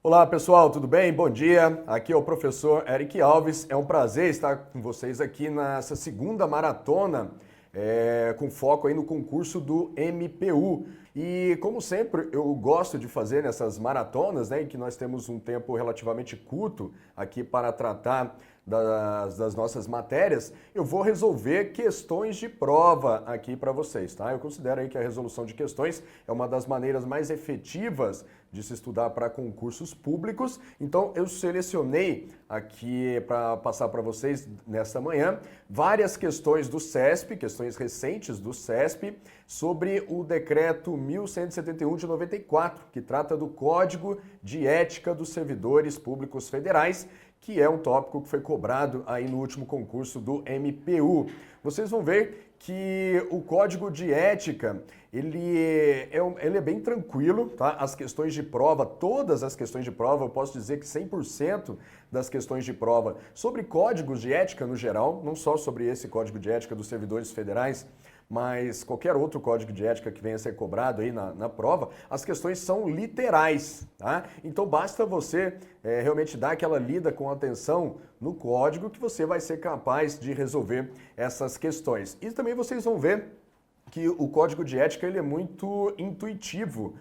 Olá pessoal, tudo bem? Bom dia. Aqui é o professor Eric Alves. É um prazer estar com vocês aqui nessa segunda maratona com foco aí no concurso do MPU. E como sempre, eu gosto de fazer nessas maratonas, né, em que nós temos um tempo relativamente curto aqui para tratar das nossas matérias, eu vou resolver questões de prova aqui para vocês, tá? Eu considero aí que a resolução de questões é uma das maneiras mais efetivas de se estudar para concursos públicos. Então eu selecionei aqui para passar para vocês nesta manhã várias questões do CESP, questões recentes do CESP, sobre o decreto 1171 de 94, que trata do Código de Ética dos Servidores Públicos Federais, que é um tópico que foi cobrado aí no último concurso do MPU. Vocês vão ver que o Código de Ética, ele é bem tranquilo, tá? As questões de prova, todas as questões de prova, eu posso dizer que 100% das questões de prova sobre códigos de ética no geral, não só sobre esse Código de Ética dos Servidores Federais, mas qualquer outro código de ética que venha a ser cobrado aí na prova, as questões são literais, tá? Então basta você realmente dar aquela lida com atenção no código que você vai ser capaz de resolver essas questões. E também vocês vão ver que o código de ética ele é muito intuitivo.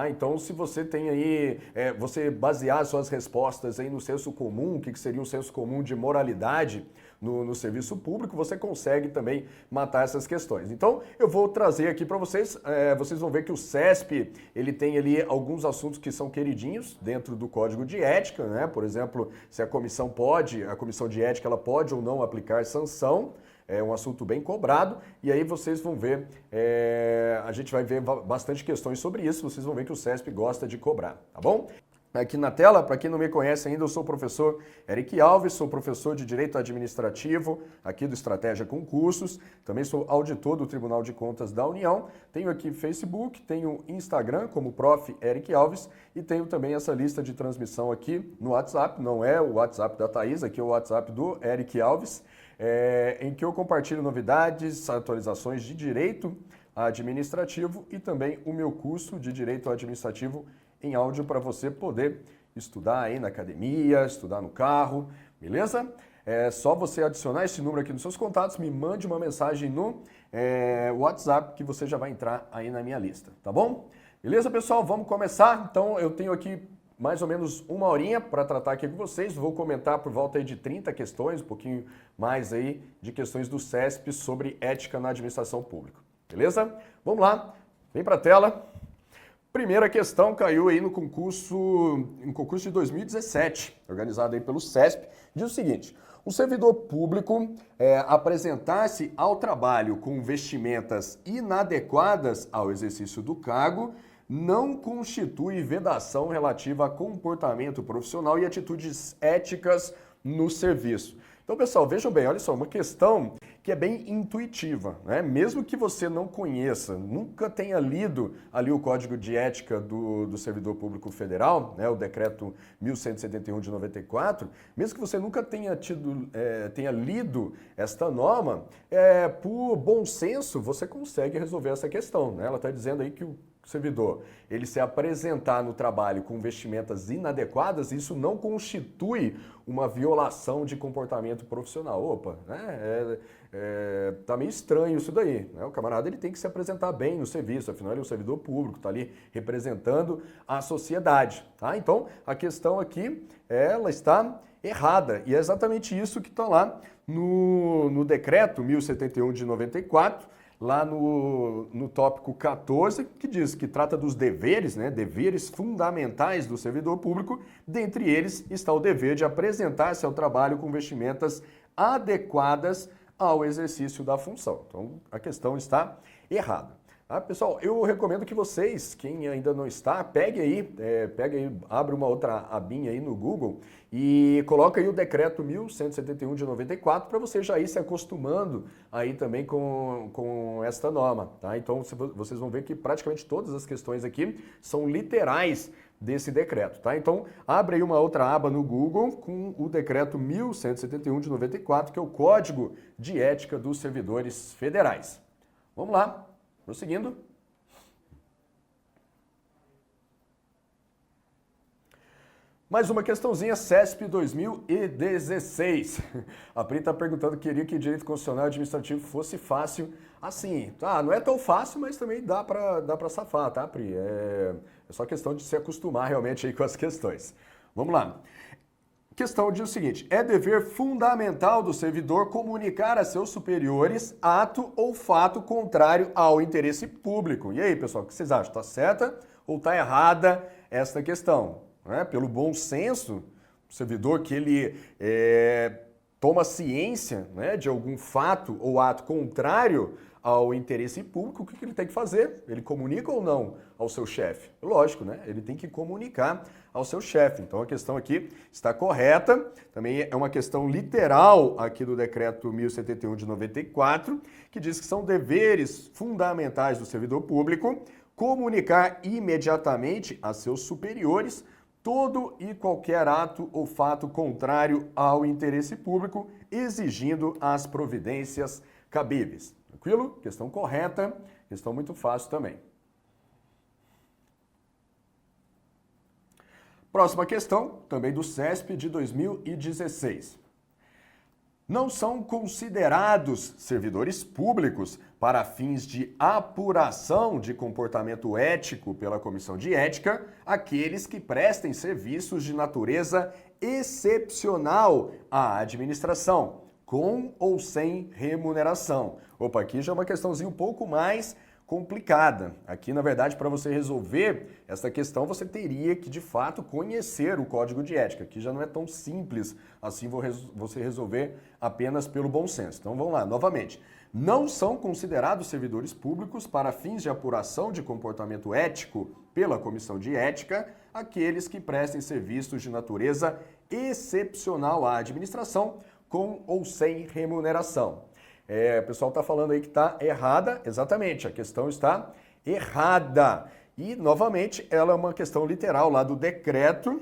Então, se você tem aí, você basear suas respostas aí no senso comum, o que seria um senso comum de moralidade no serviço público, você consegue também matar essas questões. Então, eu vou trazer aqui para vocês, vocês vão ver que o CESP, ele tem ali alguns assuntos que são queridinhos dentro do código de ética, né? Por exemplo, se a comissão de ética, ela pode ou não aplicar sanção. É um assunto bem cobrado, e aí vocês vão ver, a gente vai ver bastante questões sobre isso, vocês vão ver que o CESP gosta de cobrar, tá bom? Aqui na tela, para quem não me conhece ainda, eu sou o professor Eric Alves, sou professor de Direito Administrativo aqui do Estratégia Concursos, também sou auditor do Tribunal de Contas da União, tenho aqui Facebook, tenho Instagram como Prof. Eric Alves e tenho também essa lista de transmissão aqui no WhatsApp, não é o WhatsApp da Thaís, aqui é o WhatsApp do Eric Alves, em que eu compartilho novidades, atualizações de direito administrativo e também o meu curso de direito administrativo em áudio para você poder estudar aí na academia, estudar no carro, beleza? É só você adicionar esse número aqui nos seus contatos, me mande uma mensagem no WhatsApp que você já vai entrar aí na minha lista, tá bom? Beleza, pessoal? Vamos começar? Então eu tenho aqui mais ou menos uma horinha para tratar aqui com vocês. Vou comentar por volta aí de 30 questões, um pouquinho mais aí de questões do CESP sobre ética na administração pública. Beleza? Vamos lá, vem para a tela. Primeira questão caiu aí no concurso de 2017, organizado aí pelo CESP, diz o seguinte: o servidor público apresentar-se ao trabalho com vestimentas inadequadas ao exercício do cargo não constitui vedação relativa a comportamento profissional e atitudes éticas no serviço. Então, pessoal, vejam bem, olha só, uma questão que é bem intuitiva, né? Mesmo que você não conheça, nunca tenha lido ali o Código de Ética do Servidor Público Federal, né, o Decreto 1171 de 94, mesmo que você nunca tenha lido esta norma, por bom senso, você consegue resolver essa questão, né? Ela está dizendo aí que o servidor, ele se apresentar no trabalho com vestimentas inadequadas, isso não constitui uma violação de comportamento profissional. Opa, né? Tá meio estranho isso daí, né? O camarada ele tem que se apresentar bem no serviço, afinal ele é um servidor público, está ali representando a sociedade, tá? Então, a questão aqui, ela está errada, e é exatamente isso que está lá no decreto 1071 de 94, lá no tópico 14, que diz que trata dos deveres, né, deveres fundamentais do servidor público, dentre eles está o dever de apresentar-se ao trabalho com vestimentas adequadas ao exercício da função. Então, a questão está errada. Pessoal, eu recomendo que vocês, quem ainda não está, pegue aí, abre uma outra abinha aí no Google e coloca aí o decreto 1171 de 94 para você já ir se acostumando aí também com esta norma, tá? Então vocês vão ver que praticamente todas as questões aqui são literais desse decreto, tá? Então abre aí uma outra aba no Google com o decreto 1171 de 94, que é o Código de Ética dos Servidores Federais. Vamos lá. Prosseguindo. Mais uma questãozinha, CESP 2016. A Pri está perguntando, queria que direito constitucional e administrativo fosse fácil. Assim, tá, não é tão fácil, mas também dá para safar, tá, Pri? É só questão de se acostumar realmente aí com as questões. Vamos lá. Questão diz o seguinte: é dever fundamental do servidor comunicar a seus superiores ato ou fato contrário ao interesse público. E aí, pessoal, o que vocês acham? Está certa ou está errada esta questão? Né? Pelo bom senso, o servidor que ele toma ciência, né, de algum fato ou ato contrário ao interesse público, o que ele tem que fazer? Ele comunica ou não ao seu chefe? Lógico, né? Ele tem que comunicar ao seu chefe. Então a questão aqui está correta. Também é uma questão literal aqui do decreto 1071 de 94, que diz que são deveres fundamentais do servidor público comunicar imediatamente a seus superiores todo e qualquer ato ou fato contrário ao interesse público, exigindo as providências cabíveis. Tranquilo? Questão correta, questão muito fácil também. Próxima questão, também do CESP de 2016. Não são considerados servidores públicos para fins de apuração de comportamento ético pela Comissão de Ética aqueles que prestem serviços de natureza excepcional à administração, com ou sem remuneração. Opa, aqui já é uma questãozinha um pouco mais complicada. Aqui, na verdade, para você resolver essa questão, você teria que, de fato, conhecer o Código de Ética. Aqui já não é tão simples assim você resolver apenas pelo bom senso. Então, vamos lá, novamente. Não são considerados servidores públicos para fins de apuração de comportamento ético pela Comissão de Ética aqueles que prestem serviços de natureza excepcional à administração, com ou sem remuneração. O pessoal está falando aí que está errada, exatamente, a questão está errada. E, novamente, ela é uma questão literal lá do decreto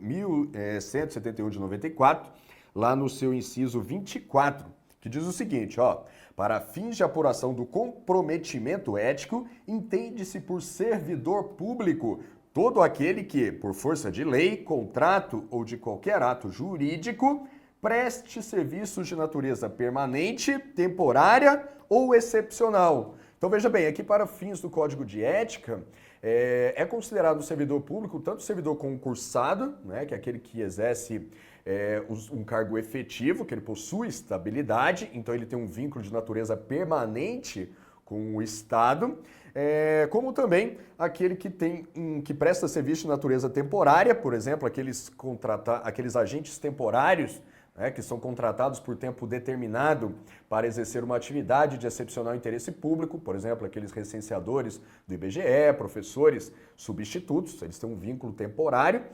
1171 de 94, lá no seu inciso 24, que diz o seguinte, ó: para fins de apuração do comprometimento ético, entende-se por servidor público todo aquele que, por força de lei, contrato ou de qualquer ato jurídico, preste serviços de natureza permanente, temporária ou excepcional. Então veja bem, aqui para fins do Código de Ética, é considerado servidor público tanto o servidor concursado, né, que é aquele que exerce um cargo efetivo, que ele possui estabilidade, então ele tem um vínculo de natureza permanente com o Estado, como também aquele que presta serviço de natureza temporária, por exemplo, aqueles agentes temporários, que são contratados por tempo determinado para exercer uma atividade de excepcional interesse público, por exemplo, aqueles recenseadores do IBGE, professores substitutos, eles têm um vínculo temporário,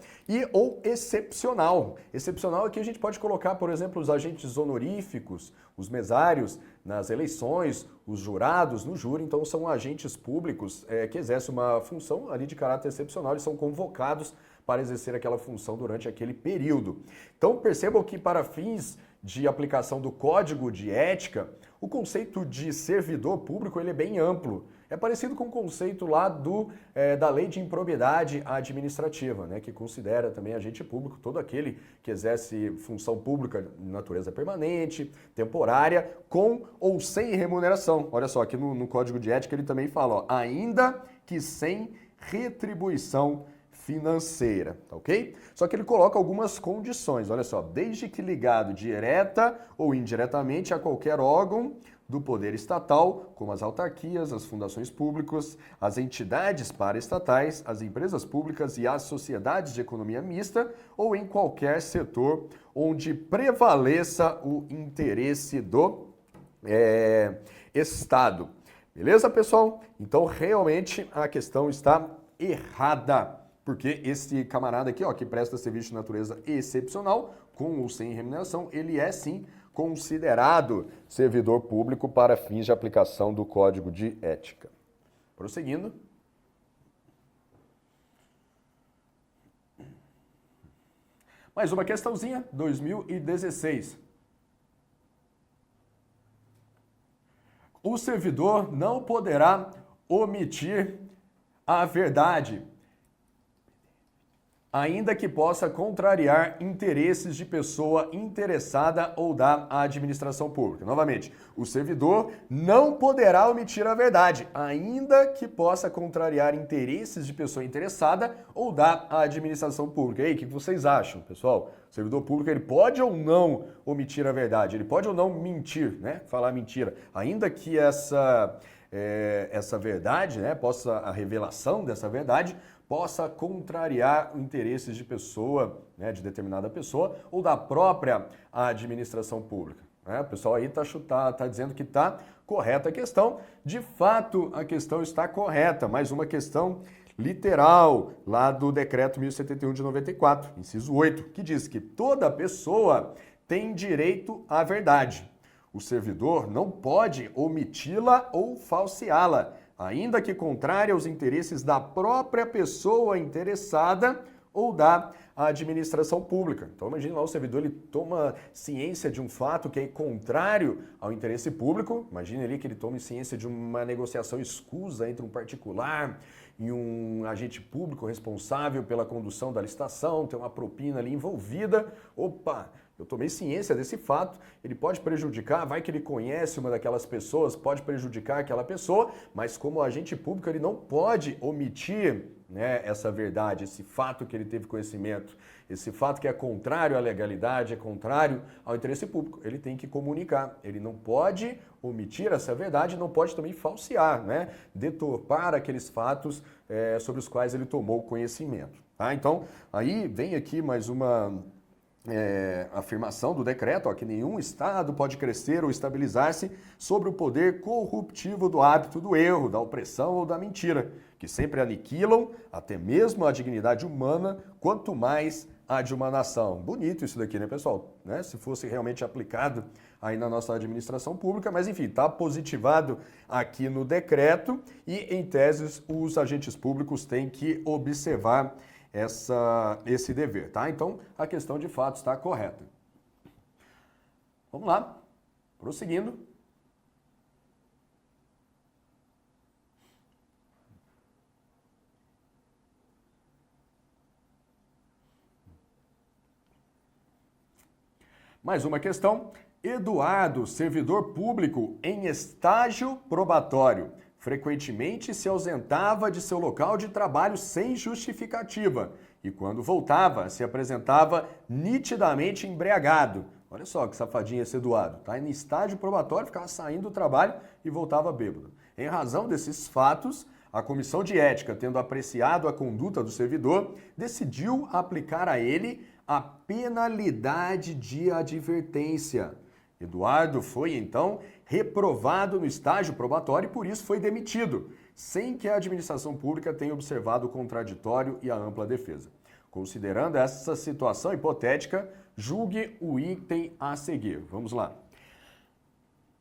ou excepcional. Excepcional aqui a gente pode colocar, por exemplo, os agentes honoríficos, os mesários nas eleições, os jurados no júri, então são agentes públicos que exercem uma função ali de caráter excepcional, eles são convocados para exercer aquela função durante aquele período. Então percebam que para fins de aplicação do Código de Ética, o conceito de servidor público ele é bem amplo. É parecido com o conceito lá da Lei de Improbidade Administrativa, né, que considera também agente público todo aquele que exerce função pública de natureza permanente, temporária, com ou sem remuneração. Olha só, aqui no Código de Ética ele também fala, ó, ainda que sem retribuição financeira, tá ok? Só que ele coloca algumas condições, olha só, desde que ligado direta ou indiretamente a qualquer órgão do poder estatal, como as autarquias, as fundações públicas, as entidades paraestatais, as empresas públicas e as sociedades de economia mista, ou em qualquer setor onde prevaleça o interesse do Estado. Beleza, pessoal? Então, realmente, a questão está errada. Porque esse camarada aqui, ó, que presta serviço de natureza excepcional, com ou sem remuneração, ele é sim considerado servidor público para fins de aplicação do Código de Ética. Prosseguindo. Mais uma questãozinha, 2016. O servidor não poderá omitir a verdade ainda que possa contrariar interesses de pessoa interessada ou da administração pública. Novamente, o servidor não poderá omitir a verdade, ainda que possa contrariar interesses de pessoa interessada ou da administração pública. E aí, o que vocês acham, pessoal? O servidor público, ele pode ou não omitir a verdade? Ele pode ou não mentir, né? Falar mentira, ainda que essa verdade, né, a revelação dessa verdade possa contrariar interesses de pessoa, né, de determinada pessoa ou da própria administração pública. Né? O pessoal aí tá dizendo que está correta a questão. De fato, a questão está correta, mas uma questão literal lá do decreto 1071 de 94, inciso 8, que diz que toda pessoa tem direito à verdade. O servidor não pode omiti-la ou falseá-la, ainda que contrária aos interesses da própria pessoa interessada ou da administração pública. Então imagine lá o servidor, ele toma ciência de um fato que é contrário ao interesse público. Imagine ali que ele tome ciência de uma negociação escusa entre um particular e um agente público responsável pela condução da licitação, tem uma propina ali envolvida. Opa! Eu tomei ciência desse fato, ele pode prejudicar, vai que ele conhece uma daquelas pessoas, pode prejudicar aquela pessoa, mas como agente público ele não pode omitir, né, essa verdade, esse fato que ele teve conhecimento, esse fato que é contrário à legalidade, é contrário ao interesse público. Ele tem que comunicar, ele não pode omitir essa verdade, não pode também falsear, né, deturpar aqueles fatos sobre os quais ele tomou conhecimento. Tá? Então, aí vem aqui mais uma afirmação do decreto, ó, que nenhum Estado pode crescer ou estabilizar-se sobre o poder corruptivo do hábito do erro, da opressão ou da mentira, que sempre aniquilam até mesmo a dignidade humana, quanto mais a de uma nação. Bonito isso daqui, né, pessoal? Né? Se fosse realmente aplicado aí na nossa administração pública, mas enfim, está positivado aqui no decreto e, em tese, os agentes públicos têm que observar esse dever, tá? Então, a questão de fato está correta. Vamos lá, prosseguindo. Mais uma questão. Eduardo, servidor público em estágio probatório, frequentemente se ausentava de seu local de trabalho sem justificativa e, quando voltava, se apresentava nitidamente embriagado. Olha só que safadinho esse Eduardo. Tá em estágio probatório, ficava saindo do trabalho e voltava bêbado. Em razão desses fatos, a Comissão de Ética, tendo apreciado a conduta do servidor, decidiu aplicar a ele a penalidade de advertência. Eduardo foi, então, reprovado no estágio probatório e por isso foi demitido, sem que a administração pública tenha observado o contraditório e a ampla defesa. Considerando essa situação hipotética, julgue o item a seguir. Vamos lá.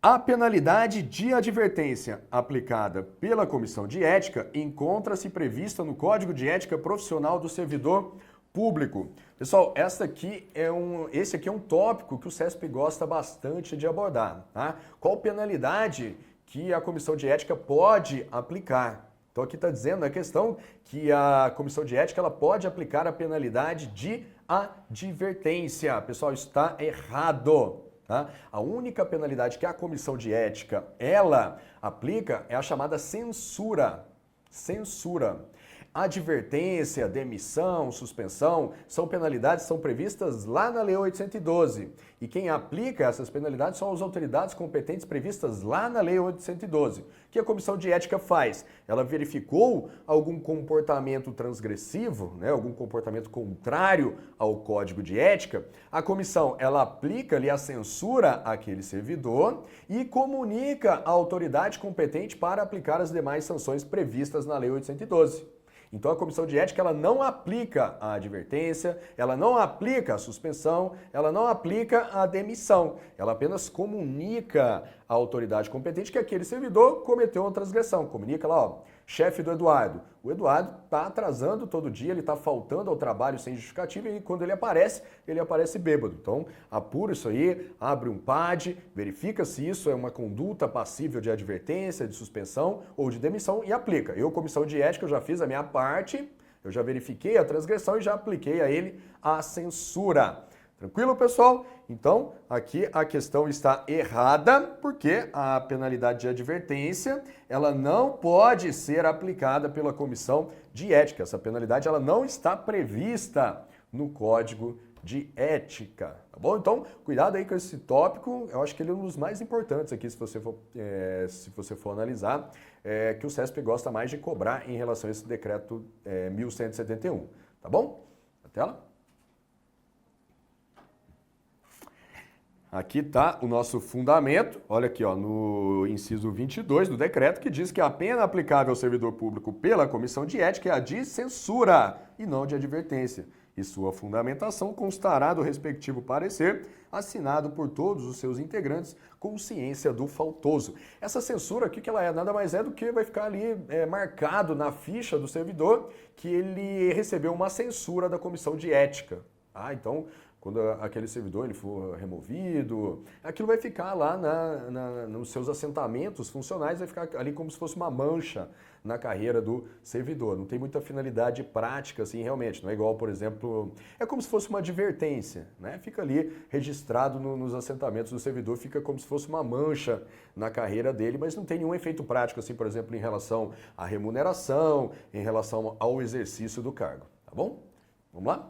A penalidade de advertência aplicada pela Comissão de Ética encontra-se prevista no Código de Ética Profissional do Servidor Público. Pessoal, esse aqui é um tópico que o CESP gosta bastante de abordar. Tá? Qual penalidade que a Comissão de Ética pode aplicar? Então aqui está dizendo a questão que a Comissão de Ética ela pode aplicar a penalidade de advertência. Pessoal, isso está errado. Tá? A única penalidade que a Comissão de Ética ela aplica é a chamada censura. Censura. Advertência, demissão, suspensão são penalidades que são previstas lá na Lei 812. E quem aplica essas penalidades são as autoridades competentes previstas lá na Lei 812. O que a Comissão de Ética faz? Ela verificou algum comportamento transgressivo, né, algum comportamento contrário ao Código de Ética. A comissão ela aplica ali a censura àquele servidor e comunica a autoridade competente para aplicar as demais sanções previstas na Lei 812. Então a Comissão de Ética ela não aplica a advertência, ela não aplica a suspensão, ela não aplica a demissão. Ela apenas comunica à autoridade competente que aquele servidor cometeu uma transgressão. Comunica lá, ó, chefe do Eduardo. O Eduardo está atrasando todo dia, ele está faltando ao trabalho sem justificativa e quando ele aparece bêbado. Então, apura isso aí, abre um PAD, verifica se isso é uma conduta passível de advertência, de suspensão ou de demissão e aplica. Eu, Comissão de Ética, eu já fiz a minha parte, Eu já verifiquei a transgressão e já apliquei a ele a censura. Tranquilo, pessoal? Então, aqui a questão está errada, porque a penalidade de advertência, ela não pode ser aplicada pela comissão de ética. Essa penalidade, ela não está prevista no Código de Ética, tá bom? Então, cuidado aí com esse tópico, eu acho que ele é um dos mais importantes aqui, se você for analisar, que o CESP gosta mais de cobrar em relação a esse decreto 1171, tá bom? Na tela? Aqui está o nosso fundamento, olha aqui ó, no inciso 22 do decreto, que diz que a pena aplicável ao servidor público pela comissão de ética é a de censura e não de advertência. E sua fundamentação constará do respectivo parecer, assinado por todos os seus integrantes, com ciência do faltoso. Essa censura aqui, que ela nada mais é do que vai ficar ali marcado na ficha do servidor que ele recebeu uma censura da comissão de ética. Então, quando aquele servidor ele for removido, aquilo vai ficar lá nos seus assentamentos funcionais, vai ficar ali como se fosse uma mancha na carreira do servidor. Não tem muita finalidade prática, assim, realmente. Não é igual, por exemplo, é como se fosse uma advertência, né? Fica ali registrado nos assentamentos do servidor, fica como se fosse uma mancha na carreira dele, mas não tem nenhum efeito prático, assim, por exemplo, em relação à remuneração, em relação ao exercício do cargo. Tá bom? Vamos lá?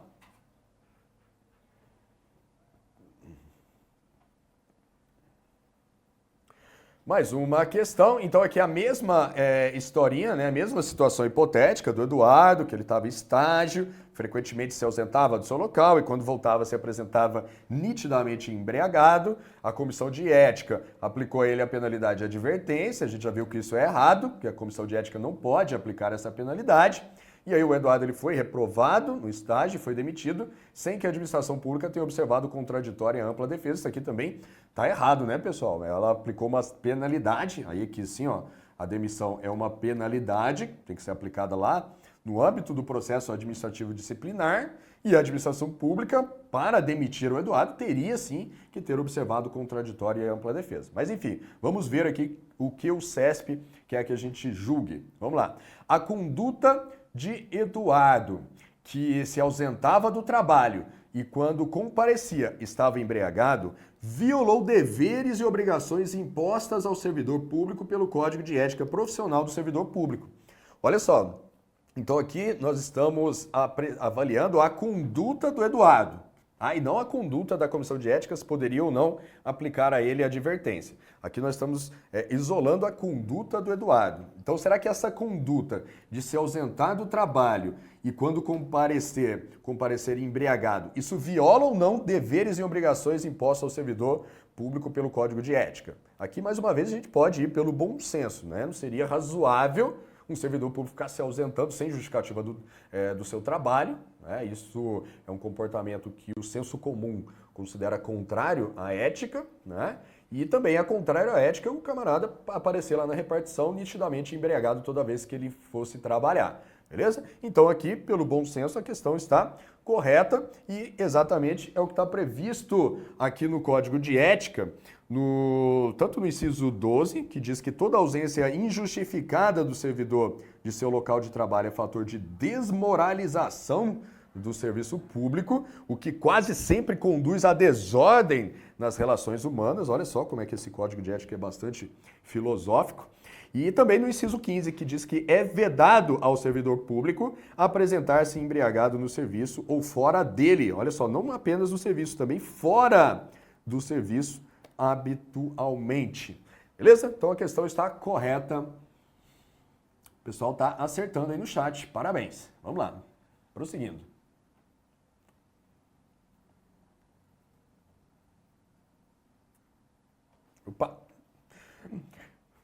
Mais uma questão, então aqui a mesma historinha, né? A mesma situação hipotética do Eduardo, que ele estava em estágio, frequentemente se ausentava do seu local e quando voltava se apresentava nitidamente embriagado. A comissão de ética aplicou a ele a penalidade de advertência, a gente já viu que isso é errado, que a comissão de ética não pode aplicar essa penalidade. E aí o Eduardo ele foi reprovado no estágio, foi demitido, sem que a administração pública tenha observado contraditória e ampla defesa. Isso aqui também está errado, né, pessoal? Ela aplicou uma penalidade, aí que sim, ó, a demissão é uma penalidade, tem que ser aplicada lá no âmbito do processo administrativo disciplinar, e a administração pública, para demitir o Eduardo, teria sim que ter observado contraditória e ampla defesa. Mas enfim, vamos ver aqui o que o CESP quer que a gente julgue. Vamos lá. A conduta de Eduardo, que se ausentava do trabalho e quando comparecia estava embriagado, violou deveres e obrigações impostas ao servidor público pelo Código de Ética Profissional do Servidor Público. Olha só, então aqui nós estamos avaliando a conduta do Eduardo, e não a conduta da comissão de ética, se poderia ou não aplicar a ele a advertência. Aqui nós estamos isolando a conduta do Eduardo. Então, será que essa conduta de se ausentar do trabalho e quando comparecer embriagado, isso viola ou não deveres e obrigações impostos ao servidor público pelo Código de Ética? Aqui, mais uma vez, a gente pode ir pelo bom senso, né? Não seria razoável um servidor público ficar se ausentando sem justificativa do seu trabalho, né? Isso é um comportamento que o senso comum considera contrário à ética, né? E também é contrário à ética o camarada aparecer lá na repartição nitidamente embriagado toda vez que ele fosse trabalhar, beleza? Então aqui, pelo bom senso, a questão está correta e exatamente é o que está previsto aqui no Código de Ética, tanto no inciso 12, que diz que toda ausência injustificada do servidor de seu local de trabalho é fator de desmoralização do serviço público, o que quase sempre conduz à desordem nas relações humanas. Olha só como é que esse Código de Ética é bastante filosófico. E também no inciso 15, que diz que é vedado ao servidor público apresentar-se embriagado no serviço ou fora dele. Olha só, não apenas no serviço, também fora do serviço habitualmente. Beleza? Então a questão está correta. O pessoal está acertando aí no chat. Parabéns. Vamos lá. Prosseguindo. Opa!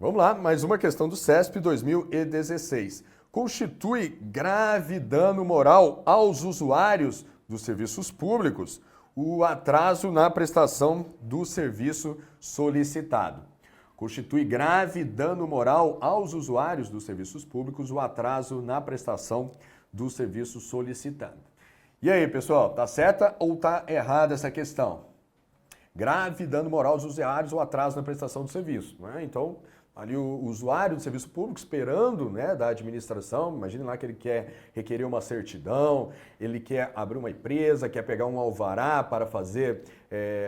Vamos lá, mais uma questão do CESP 2016. Constitui grave dano moral aos usuários dos serviços públicos o atraso na prestação do serviço solicitado. Constitui grave dano moral aos usuários dos serviços públicos o atraso na prestação do serviço solicitado. E aí, pessoal, tá certa ou tá errada essa questão? grave dano moral aos usuários ou atraso na prestação do serviço. Né? Então, ali o usuário do serviço público esperando, né, da administração, imagine lá que ele quer requerer uma certidão, ele quer abrir uma empresa, quer pegar um alvará para fazer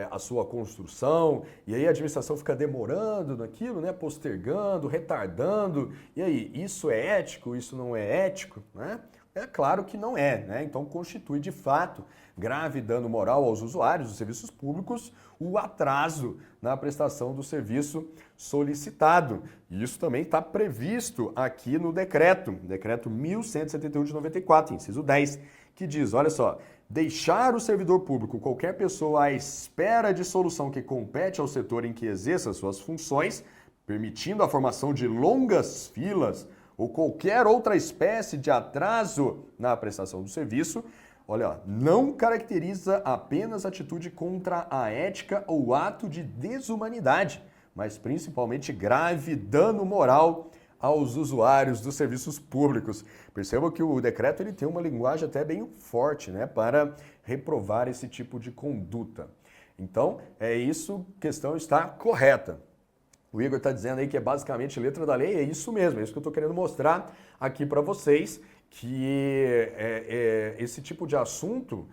a sua construção, e aí a administração fica demorando naquilo, né, postergando, retardando, e aí, isso é ético, isso não é ético, né? É claro que não é, né? Então constitui de fato grave dano moral aos usuários dos serviços públicos o atraso na prestação do serviço solicitado. E isso também está previsto aqui no decreto 1171 de 94, inciso 10, que diz, olha só, deixar o servidor público, qualquer pessoa à espera de solução que compete ao setor em que exerça suas funções, permitindo a formação de longas filas ou qualquer outra espécie de atraso na prestação do serviço, olha, não caracteriza apenas atitude contra a ética ou ato de desumanidade, mas principalmente grave dano moral aos usuários dos serviços públicos. Perceba que o decreto ele tem uma linguagem até bem forte, né, para reprovar esse tipo de conduta. Então, é isso, a questão está correta. O Igor está dizendo aí que é basicamente letra da lei, é isso mesmo, é isso que eu estou querendo mostrar aqui para vocês, que esse tipo de assunto,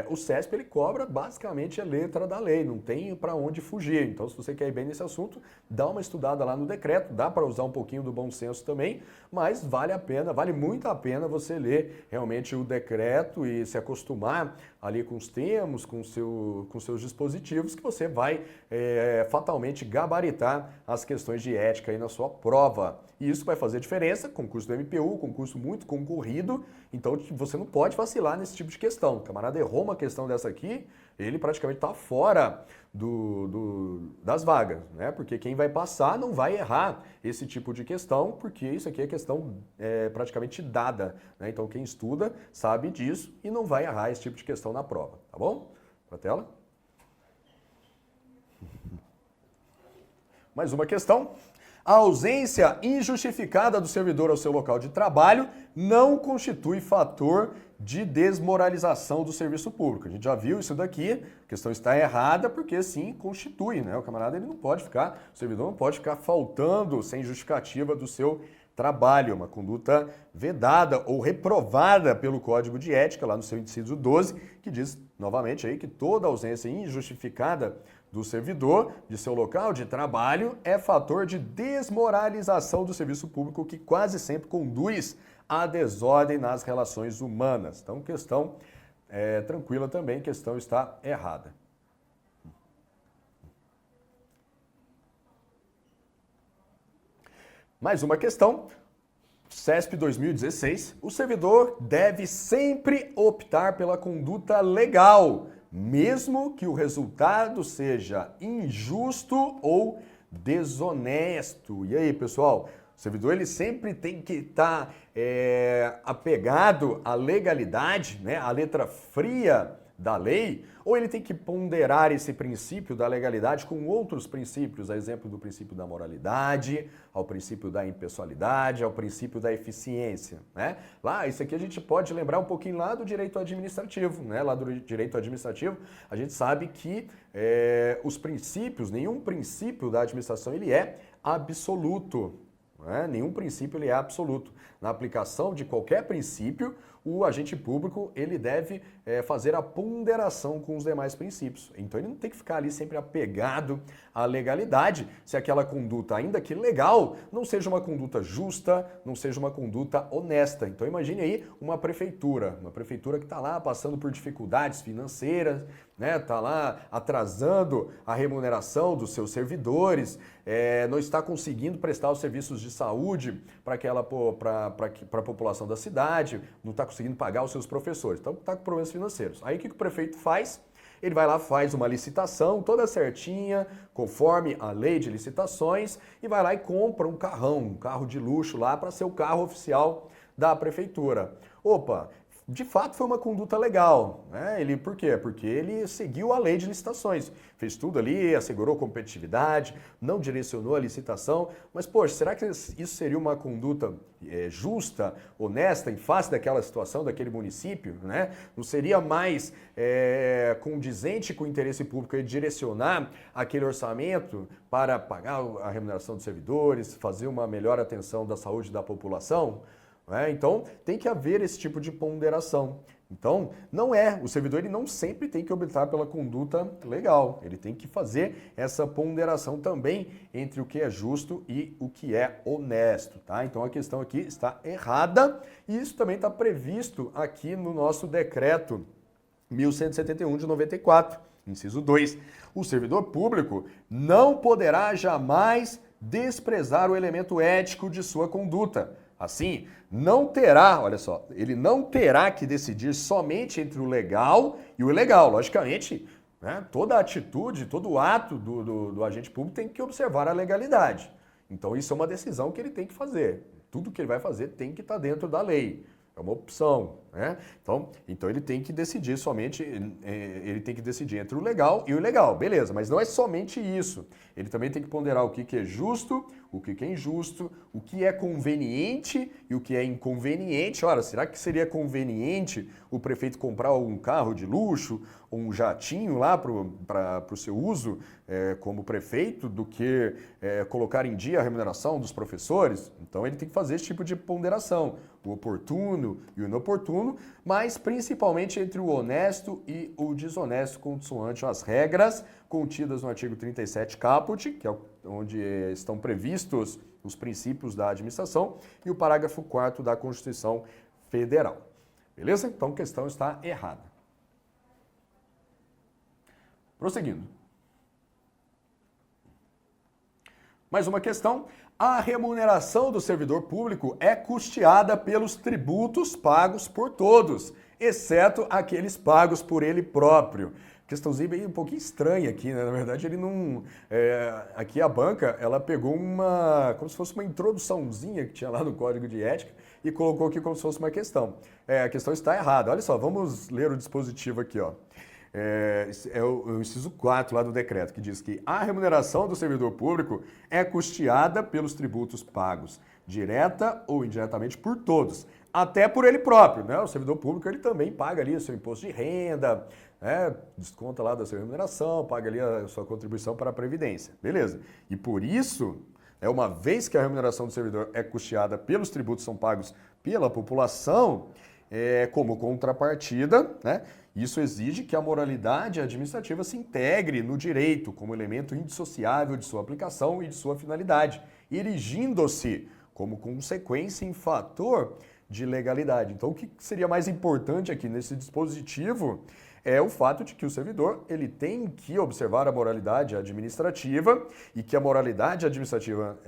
o CESP ele cobra basicamente a letra da lei, não tem para onde fugir. Então, se você quer ir bem nesse assunto, dá uma estudada lá no decreto, dá para usar um pouquinho do bom senso também, mas vale a pena, vale muito a pena você ler realmente o decreto e se acostumar ali com os termos, com seus dispositivos, que você vai fatalmente gabaritar as questões de ética aí na sua prova. E isso vai fazer diferença, concurso do MPU, concurso muito concorrido, então você não pode vacilar nesse tipo de questão. O camarada errou uma questão dessa aqui, ele praticamente está fora das vagas, né? Porque quem vai passar não vai errar esse tipo de questão, porque isso aqui é questão praticamente dada, né? Então quem estuda sabe disso e não vai errar esse tipo de questão na prova, tá bom? Pra tela. Mais uma questão. A ausência injustificada do servidor ao seu local de trabalho não constitui fator de desmoralização do serviço público. A gente já viu isso daqui, a questão está errada porque sim, constitui, né? O camarada ele não pode ficar, o servidor não pode ficar faltando sem justificativa do seu trabalho, uma conduta vedada ou reprovada pelo Código de Ética, lá no seu inciso 12, que diz novamente aí que toda ausência injustificada do servidor de seu local de trabalho é fator de desmoralização do serviço público que quase sempre conduz à desordem nas relações humanas. Então, questão tranquila também, questão está errada. Mais uma questão. CESP 2016, o servidor deve sempre optar pela conduta legal, mesmo que o resultado seja injusto ou desonesto. E aí, pessoal? O servidor ele sempre tem que estar apegado à legalidade, né, à letra fria da lei, ou ele tem que ponderar esse princípio da legalidade com outros princípios, a exemplo do princípio da moralidade, ao princípio da impessoalidade, ao princípio da eficiência, né? Lá, isso aqui a gente pode lembrar um pouquinho lá do direito administrativo, né? Lá do direito administrativo, a gente sabe que os princípios, nenhum princípio da administração ele é absoluto, né? Nenhum princípio ele é absoluto. Na aplicação de qualquer princípio, o agente público ele deve fazer a ponderação com os demais princípios. Então ele não tem que ficar ali sempre apegado à legalidade, se aquela conduta, ainda que legal, não seja uma conduta justa, não seja uma conduta honesta. Então imagine aí uma prefeitura que está lá passando por dificuldades financeiras, né? Está lá atrasando a remuneração dos seus servidores, não está conseguindo prestar os serviços de saúde para a população da cidade, não está conseguindo pagar os seus professores, então está com problemas financeiros. Aí o que o prefeito faz? Ele vai lá, faz uma licitação toda certinha, conforme a lei de licitações, e vai lá e compra um carro de luxo lá para ser o carro oficial da prefeitura. Opa, de fato foi uma conduta legal, né? Por quê? Porque ele seguiu a lei de licitações, fez tudo ali, assegurou competitividade, não direcionou a licitação, mas, poxa, será que isso seria uma conduta justa, honesta, em face daquela situação, daquele município, né? Não seria mais condizente com o interesse público e direcionar aquele orçamento para pagar a remuneração dos servidores, fazer uma melhor atenção da saúde da população? Então, tem que haver esse tipo de ponderação. Então, o servidor ele não sempre tem que optar pela conduta legal. Ele tem que fazer essa ponderação também entre o que é justo e o que é honesto, tá? Então, a questão aqui está errada e isso também está previsto aqui no nosso decreto 1171 de 94, inciso 2. O servidor público não poderá jamais desprezar o elemento ético de sua conduta. Assim, ele não terá que decidir somente entre o legal e o ilegal. Logicamente, né, toda atitude, todo ato do agente público tem que observar a legalidade. Então, isso é uma decisão que ele tem que fazer. Tudo que ele vai fazer tem que estar dentro da lei. É uma opção, né? Então ele tem que decidir ele tem que decidir entre o legal e o ilegal, beleza, mas não é somente isso. Ele também tem que ponderar o que é justo, o que é injusto, o que é conveniente e o que é inconveniente. Ora, será que seria conveniente o prefeito comprar um carro de luxo, ou um jatinho lá para o seu uso como prefeito, do que colocar em dia a remuneração dos professores? Então ele tem que fazer esse tipo de ponderação, o oportuno e o inoportuno, mas principalmente entre o honesto e o desonesto, consoante as regras contidas no artigo 37 caput, que é onde estão previstos os princípios da administração, e o parágrafo 4º da Constituição Federal. Beleza? Então a questão está errada. Prosseguindo. Mais uma questão. A remuneração do servidor público é custeada pelos tributos pagos por todos, exceto aqueles pagos por ele próprio. Questãozinha bem um pouquinho estranha aqui, né? Na verdade, ele não... aqui a banca, ela pegou como se fosse uma introduçãozinha que tinha lá no Código de Ética e colocou aqui como se fosse uma questão. A questão está errada. Olha só, vamos ler o dispositivo aqui, ó. É o inciso 4 lá do decreto, que diz que a remuneração do servidor público é custeada pelos tributos pagos, direta ou indiretamente por todos, até por ele próprio, né? O servidor público ele também paga ali o seu imposto de renda, né? Desconta lá da sua remuneração, paga ali a sua contribuição para a Previdência, beleza. E por isso, uma vez que a remuneração do servidor é custeada pelos tributos que são pagos pela população, como contrapartida, né? Isso exige que a moralidade administrativa se integre no direito como elemento indissociável de sua aplicação e de sua finalidade, erigindo-se como consequência em fator de legalidade. Então, o que seria mais importante aqui nesse dispositivo é o fato de que o servidor ele tem que observar a moralidade administrativa e que a moralidade administrativa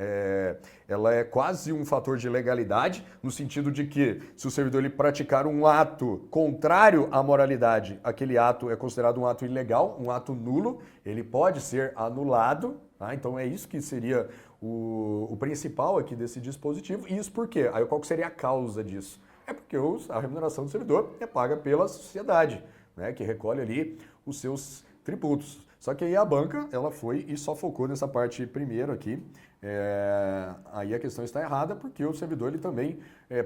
ela é quase um fator de legalidade, no sentido de que se o servidor ele praticar um ato contrário à moralidade, aquele ato é considerado um ato ilegal, um ato nulo, ele pode ser anulado. Tá? Então é isso que seria o principal aqui desse dispositivo. E isso por quê? Aí qual que seria a causa disso? É porque a remuneração do servidor é paga pela sociedade, né, que recolhe ali os seus tributos. Só que aí a banca, ela foi e só focou nessa parte primeiro aqui. Aí a questão está errada, porque o servidor ele também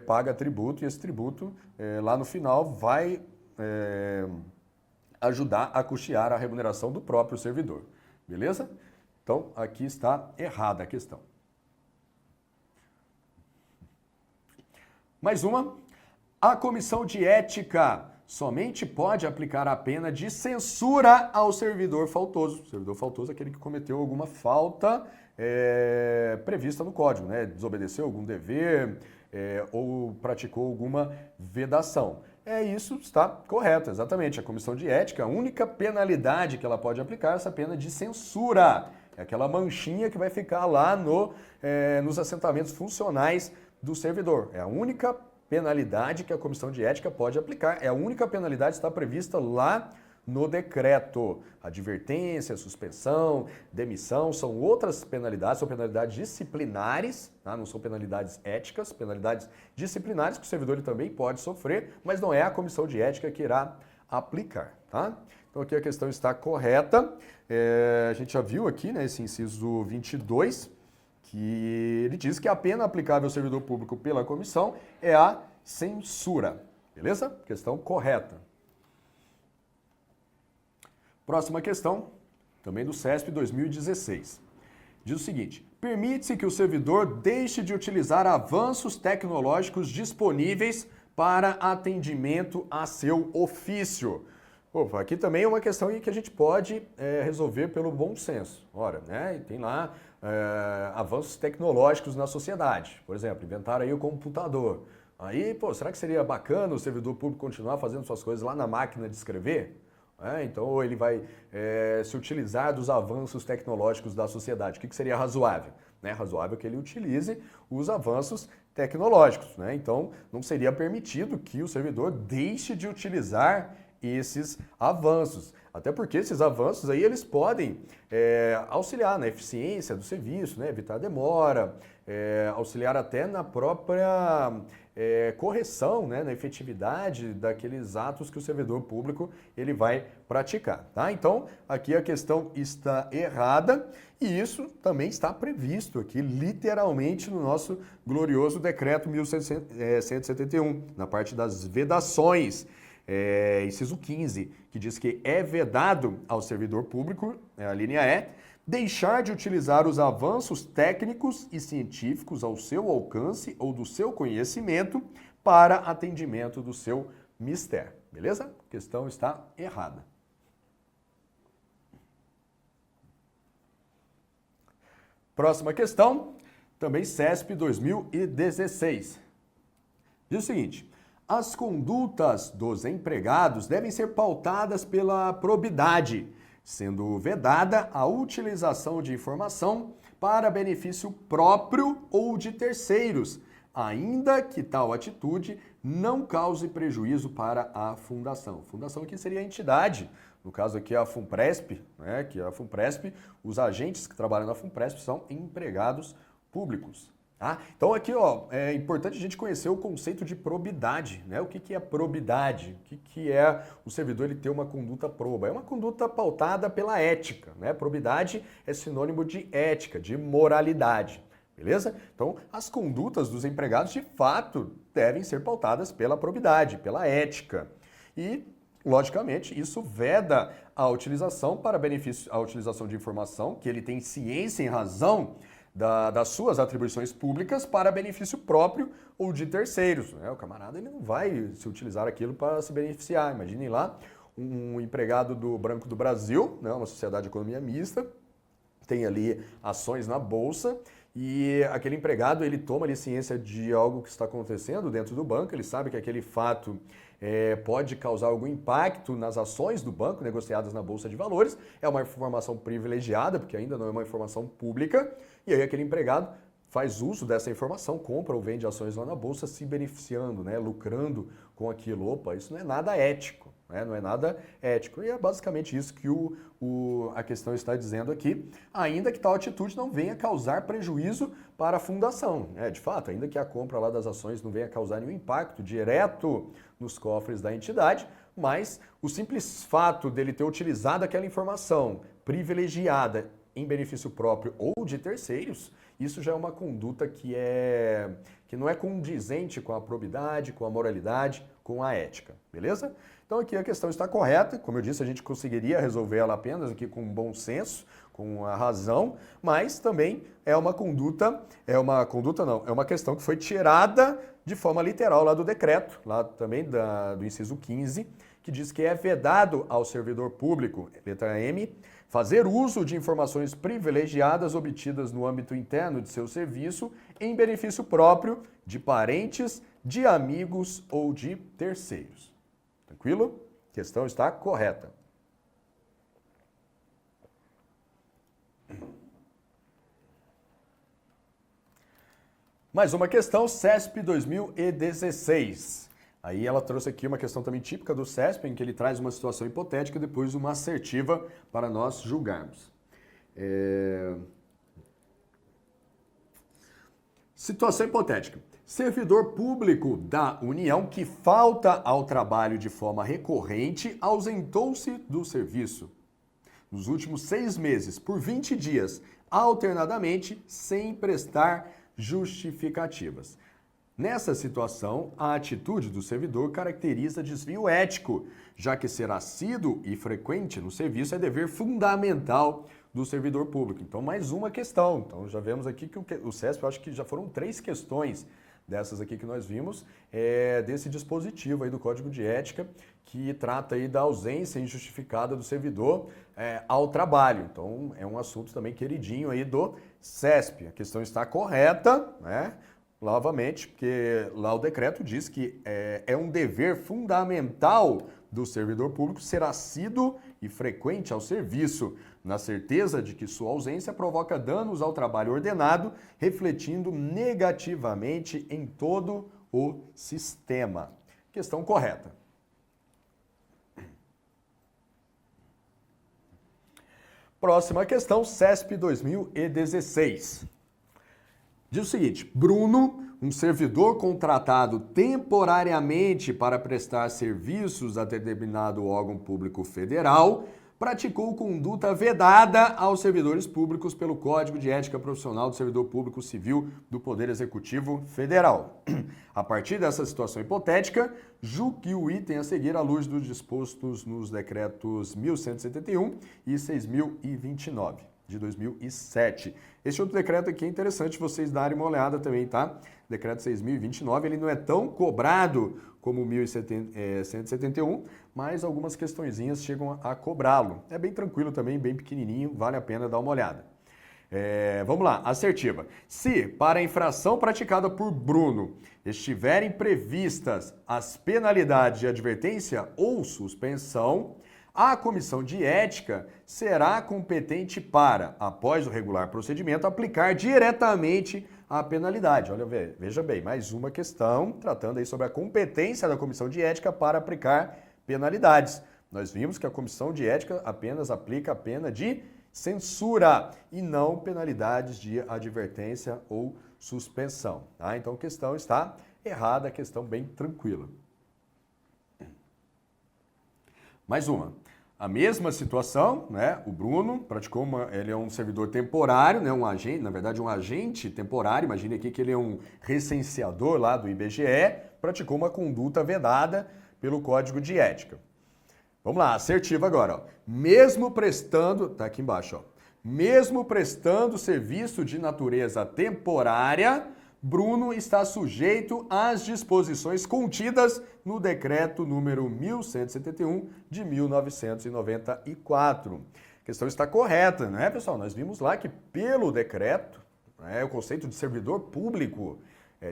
paga tributo, e esse tributo, lá no final, vai ajudar a custear a remuneração do próprio servidor. Beleza? Então, aqui está errada a questão. Mais uma. A Comissão de Ética somente pode aplicar a pena de censura ao servidor faltoso. O servidor faltoso é aquele que cometeu alguma falta prevista no Código, né? Desobedeceu algum dever ou praticou alguma vedação. Isso está correto, exatamente. A Comissão de Ética, a única penalidade que ela pode aplicar é essa pena de censura. É aquela manchinha que vai ficar lá nos assentamentos funcionais do servidor. É a única penalidade que a Comissão de Ética pode aplicar. É a única penalidade que está prevista lá no decreto. Advertência, suspensão, demissão são outras penalidades, são penalidades disciplinares, tá? Não são penalidades éticas, penalidades disciplinares que o servidor ele também pode sofrer, mas não é a comissão de ética que irá aplicar, tá? Então aqui a questão está correta. A gente já viu aqui, né, esse inciso 22, que ele diz que a pena aplicável ao servidor público pela comissão é a censura. Beleza? Questão correta. Próxima questão, também do CESP 2016. Diz o seguinte: permite-se que o servidor deixe de utilizar avanços tecnológicos disponíveis para atendimento a seu ofício. Opa, aqui também é uma questão que a gente pode resolver pelo bom senso. Ora, né, tem lá avanços tecnológicos na sociedade. Por exemplo, inventaram aí o computador. Aí, pô, será que seria bacana o servidor público continuar fazendo suas coisas lá na máquina de escrever? Então, ou ele vai se utilizar dos avanços tecnológicos da sociedade. O que seria razoável? Razoável que ele utilize os avanços tecnológicos. Então, não seria permitido que o servidor deixe de utilizar esses avanços. Até porque esses avanços aí eles podem auxiliar na eficiência do serviço, evitar demora, auxiliar até na própria correção, na efetividade daqueles atos que o servidor público ele vai praticar. Tá? Então, aqui a questão está errada e isso também está previsto aqui literalmente no nosso glorioso decreto 1171, na parte das vedações. Inciso 15, que diz que é vedado ao servidor público, a linha E, deixar de utilizar os avanços técnicos e científicos ao seu alcance ou do seu conhecimento para atendimento do seu mistério. Beleza? A questão está errada. Próxima questão, também CESP 2016. Diz o seguinte: as condutas dos empregados devem ser pautadas pela probidade, sendo vedada a utilização de informação para benefício próprio ou de terceiros, ainda que tal atitude não cause prejuízo para a fundação. Fundação aqui seria a entidade, no caso aqui a FUNPRESP, que a FUNPRESP, os agentes que trabalham na FUNPRESP são empregados públicos. Tá? Então aqui é importante a gente conhecer o conceito de probidade. O que é probidade? O que é o servidor ele ter uma conduta proba? É uma conduta pautada pela ética. Probidade é sinônimo de ética, de moralidade. Beleza? Então as condutas dos empregados de fato devem ser pautadas pela probidade, pela ética. E logicamente, isso veda a utilização para benefício, a utilização de informação que ele tem ciência em razão das suas atribuições públicas para benefício próprio ou de terceiros. O camarada ele não vai se utilizar aquilo para se beneficiar. Imaginem lá um empregado do Banco do Brasil, uma sociedade de economia mista, tem ali ações na bolsa e aquele empregado ele toma ali ciência de algo que está acontecendo dentro do banco, ele sabe que aquele fato pode causar algum impacto nas ações do banco negociadas na Bolsa de Valores, é uma informação privilegiada, porque ainda não é uma informação pública, e aí aquele empregado faz uso dessa informação, compra ou vende ações lá na Bolsa, se beneficiando, lucrando com aquilo. Opa, isso não é nada ético, não é nada ético. E é basicamente isso que a questão está dizendo aqui, ainda que tal atitude não venha causar prejuízo para a fundação. De fato, ainda que a compra lá das ações não venha causar nenhum impacto direto nos cofres da entidade, mas o simples fato dele ter utilizado aquela informação privilegiada em benefício próprio ou de terceiros, isso já é uma conduta que não é condizente com a probidade, com a moralidade, com a ética, beleza? Então aqui a questão está correta, como eu disse, a gente conseguiria resolver ela apenas aqui com bom senso, com a razão, mas também é uma questão que foi tirada de forma literal lá do decreto, lá também do inciso 15, que diz que é vedado ao servidor público, letra M, fazer uso de informações privilegiadas obtidas no âmbito interno de seu serviço em benefício próprio de parentes, de amigos ou de terceiros. Tranquilo? A questão está correta. Mais uma questão, CESP 2016. Aí ela trouxe aqui uma questão também típica do CESP, em que ele traz uma situação hipotética e depois uma assertiva para nós julgarmos. Situação hipotética. Servidor público da União que falta ao trabalho de forma recorrente ausentou-se do serviço nos últimos 6 meses por 20 dias, alternadamente, sem prestar justificativas. Nessa situação, a atitude do servidor caracteriza desvio ético, já que ser assíduo e frequente no serviço é dever fundamental do servidor público. Então, mais uma questão. Então, já vemos aqui que o CESP, eu acho que já foram 3 questões dessas aqui que nós vimos, desse dispositivo aí do Código de Ética, que trata aí da ausência injustificada do servidor ao trabalho. Então, é um assunto também queridinho aí do CESP. A questão está correta, né? Novamente, porque lá o decreto diz que é um dever fundamental do servidor público ser assíduo e frequente ao serviço, na certeza de que sua ausência provoca danos ao trabalho ordenado, refletindo negativamente em todo o sistema. Questão correta. Próxima questão, CESP 2016. Diz o seguinte: Bruno, um servidor contratado temporariamente para prestar serviços a determinado órgão público federal, praticou conduta vedada aos servidores públicos pelo Código de Ética Profissional do Servidor Público Civil do Poder Executivo Federal. A partir dessa situação hipotética, julgo que o item a seguir à luz dos dispostos nos decretos 1171 e 6029. De 2007. Esse outro decreto aqui é interessante vocês darem uma olhada também, tá? Decreto 6.029, ele não é tão cobrado como o 1.171, mas algumas questõezinhas chegam a cobrá-lo. É bem tranquilo também, bem pequenininho, vale a pena dar uma olhada. Vamos lá, assertiva. Se, para a infração praticada por Bruno, estiverem previstas as penalidades de advertência ou suspensão, a comissão de ética será competente para, após o regular procedimento, aplicar diretamente a penalidade. Olha, veja bem, mais uma questão tratando aí sobre a competência da comissão de ética para aplicar penalidades. Nós vimos que a comissão de ética apenas aplica a pena de censura e não penalidades de advertência ou suspensão. Tá? Então a questão está errada, a questão bem tranquila. Mais uma. A mesma situação, né? O Bruno praticou ele é um servidor temporário, né? Um agente, na verdade um agente temporário, imagine aqui que ele é um recenseador lá do IBGE, praticou uma conduta vedada pelo Código de Ética. Vamos lá, assertiva agora, ó. Mesmo prestando, tá aqui embaixo, ó. Mesmo prestando serviço de natureza temporária, Bruno está sujeito às disposições contidas no decreto número 1171 de 1994. A questão está correta, né, pessoal? Nós vimos lá que pelo decreto, né, o conceito de servidor público,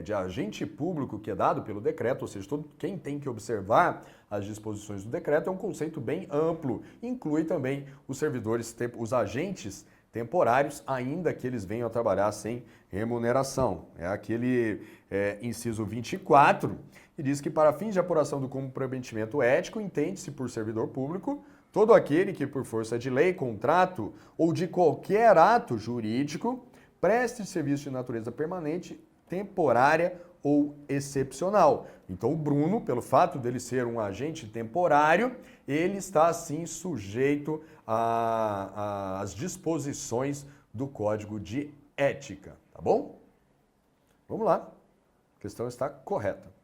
de agente público que é dado pelo decreto, ou seja, quem tem que observar as disposições do decreto é um conceito bem amplo. Inclui também os servidores, os agentes temporários, ainda que eles venham a trabalhar sem remuneração. É aquele inciso 24, que diz que para fins de apuração do comprometimento ético, entende-se por servidor público todo aquele que, por força de lei, contrato ou de qualquer ato jurídico, preste serviço de natureza permanente, temporária ou excepcional. Então o Bruno, pelo fato dele ser um agente temporário, ele está assim sujeito às disposições do Código de Ética, tá bom? Vamos lá, a questão está correta.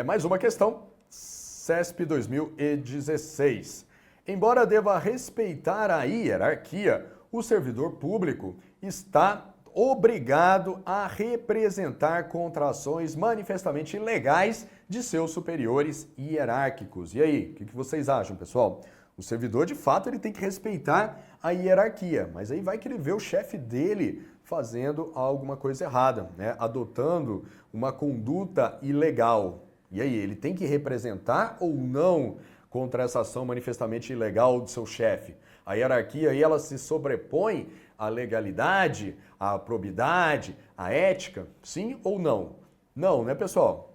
Mais uma questão, CESP 2016. Embora deva respeitar a hierarquia, o servidor público está obrigado a representar contrações manifestamente ilegais de seus superiores hierárquicos. E aí, o que vocês acham, pessoal? O servidor, de fato, ele tem que respeitar a hierarquia, mas aí vai que ele vê o chefe dele fazendo alguma coisa errada, né? Adotando uma conduta ilegal. E aí, ele tem que representar ou não contra essa ação manifestamente ilegal do seu chefe? A hierarquia aí, ela se sobrepõe à legalidade, à probidade, à ética? Sim ou não? Não, né, pessoal?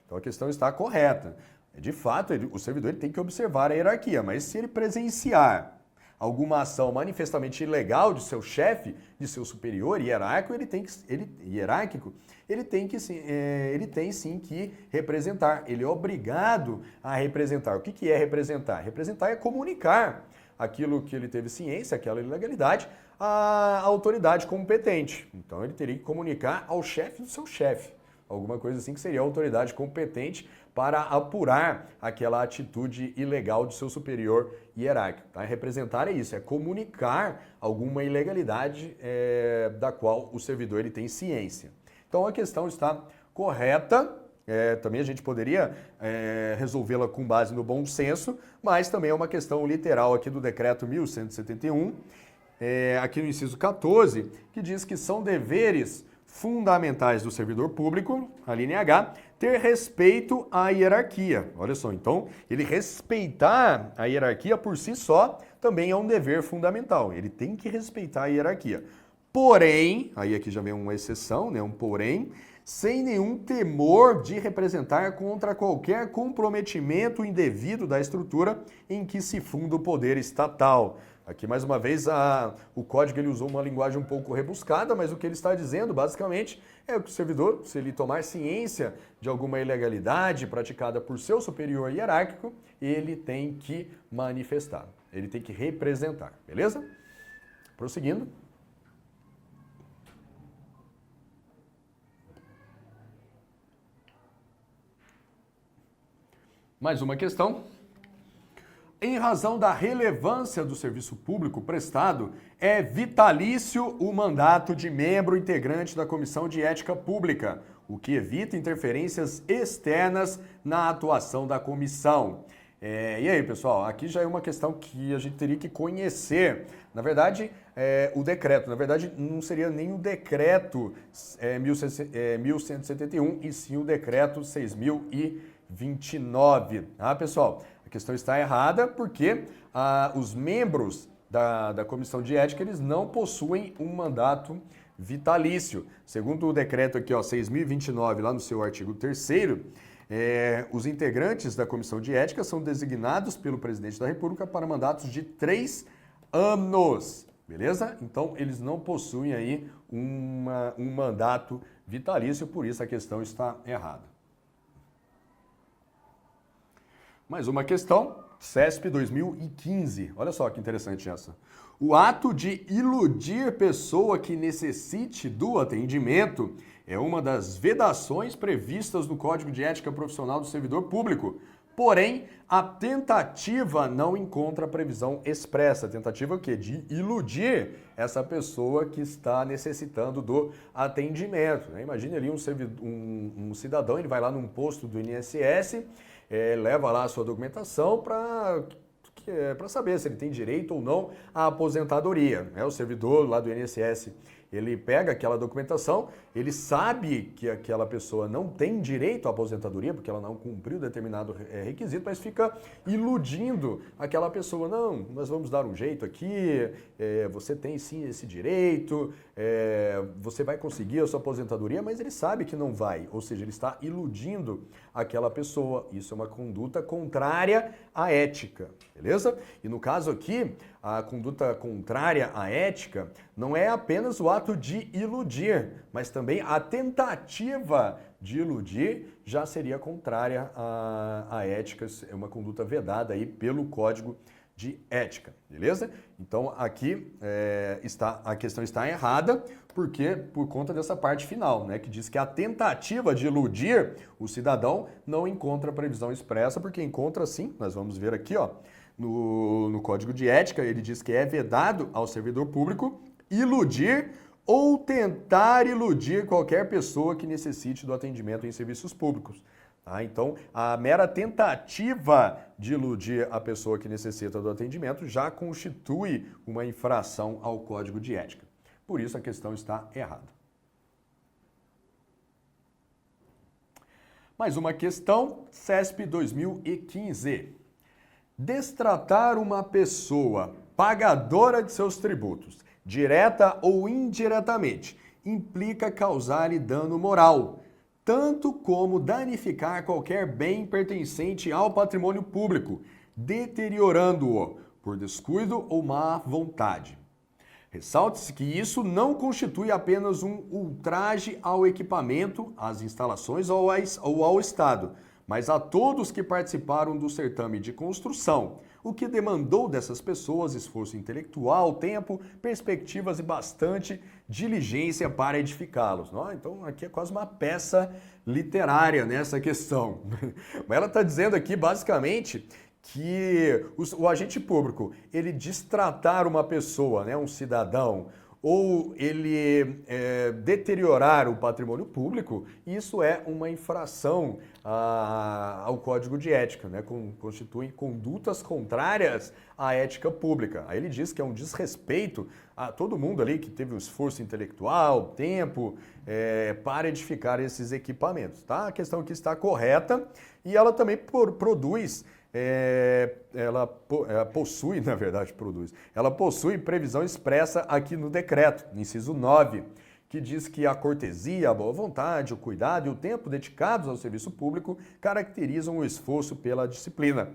Então a questão está correta. De fato, o servidor ele tem que observar a hierarquia, mas se ele presenciar alguma ação manifestamente ilegal de seu chefe, de seu superior hierárquico, ele tem sim que representar. Ele é obrigado a representar. O que é representar? Representar é comunicar aquilo que ele teve ciência, aquela ilegalidade, à autoridade competente. Então ele teria que comunicar ao chefe do seu chefe. Alguma coisa assim que seria a autoridade competente para apurar aquela atitude ilegal do seu superior hierárquico. Tá? Representar é isso, é comunicar alguma ilegalidade da qual o servidor ele tem ciência. Então a questão está correta, também a gente poderia resolvê-la com base no bom senso, mas também é uma questão literal aqui do decreto 1171, aqui no inciso 14, que diz que são deveres fundamentais do servidor público, a linha H, ter respeito à hierarquia. Olha só, então, ele respeitar a hierarquia por si só também é um dever fundamental. Ele tem que respeitar a hierarquia. Porém, aí aqui já vem uma exceção, né, um porém, sem nenhum temor de representar contra qualquer comprometimento indevido da estrutura em que se funda o poder estatal. Aqui, mais uma vez, o código ele usou uma linguagem um pouco rebuscada, mas o que ele está dizendo, basicamente, é que o servidor, se ele tomar ciência de alguma ilegalidade praticada por seu superior hierárquico, ele tem que manifestar, ele tem que representar, beleza? Prosseguindo. Mais uma questão. Em razão da relevância do serviço público prestado, é vitalício o mandato de membro integrante da Comissão de Ética Pública, o que evita interferências externas na atuação da comissão. E aí, pessoal, aqui já é uma questão que a gente teria que conhecer. Na verdade, o decreto, na verdade, não seria nem o decreto 1171, e sim o decreto 6.029. Pessoal? A questão está errada porque os membros da Comissão de Ética eles não possuem um mandato vitalício. Segundo o decreto aqui, 6.029, lá no seu artigo 3º, os integrantes da Comissão de Ética são designados pelo Presidente da República para mandatos de 3 anos. Beleza? Então, eles não possuem aí um mandato vitalício, por isso a questão está errada. Mais uma questão, CESP 2015. Olha só que interessante essa. O ato de iludir pessoa que necessite do atendimento é uma das vedações previstas no Código de Ética Profissional do Servidor Público. Porém, a tentativa não encontra previsão expressa. A tentativa o quê? De iludir essa pessoa que está necessitando do atendimento. Imagine ali um cidadão, ele vai lá num posto do INSS, leva lá a sua documentação para saber se ele tem direito ou não à aposentadoria. O servidor lá do INSS, ele pega aquela documentação, ele sabe que aquela pessoa não tem direito à aposentadoria, porque ela não cumpriu determinado requisito, mas fica iludindo aquela pessoa. Não, nós vamos dar um jeito aqui, você tem sim esse direito, você vai conseguir a sua aposentadoria, mas ele sabe que não vai, ou seja, ele está iludindo aquela pessoa. Isso é uma conduta contrária à ética, beleza? E no caso aqui, a conduta contrária à ética não é apenas o ato de iludir, mas também a tentativa de iludir já seria contrária à ética, é uma conduta vedada aí pelo Código de Ética, beleza? Então aqui a questão está errada, porque por conta dessa parte final, né, que diz que a tentativa de iludir o cidadão não encontra previsão expressa, porque encontra sim, nós vamos ver aqui, no Código de Ética, ele diz que é vedado ao servidor público iludir ou tentar iludir qualquer pessoa que necessite do atendimento em serviços públicos. Então, a mera tentativa de iludir a pessoa que necessita do atendimento já constitui uma infração ao Código de Ética. Por isso, a questão está errada. Mais uma questão, CESP 2015. Destratar uma pessoa pagadora de seus tributos, direta ou indiretamente, implica causar-lhe dano moral, tanto como danificar qualquer bem pertencente ao patrimônio público, deteriorando-o por descuido ou má vontade. Ressalte-se que isso não constitui apenas um ultraje ao equipamento, às instalações ou ao Estado, mas a todos que participaram do certame de construção, o que demandou dessas pessoas esforço intelectual, tempo, perspectivas e bastante diligência para edificá-los. Então aqui é quase uma peça literária nessa questão. Mas ela está dizendo aqui basicamente que o agente público, ele destratar uma pessoa, né, um cidadão, ou ele deteriorar o patrimônio público, isso é uma infração ao Código de Ética, né? Constitui condutas contrárias à ética pública. Aí ele diz que é um desrespeito a todo mundo ali que teve um esforço intelectual, tempo, para edificar esses equipamentos. Tá? A questão aqui está correta e ela também produz... ela possui, na verdade, ela possui previsão expressa aqui no decreto, no inciso 9, que diz que a cortesia, a boa vontade, o cuidado e o tempo dedicados ao serviço público caracterizam o esforço pela disciplina.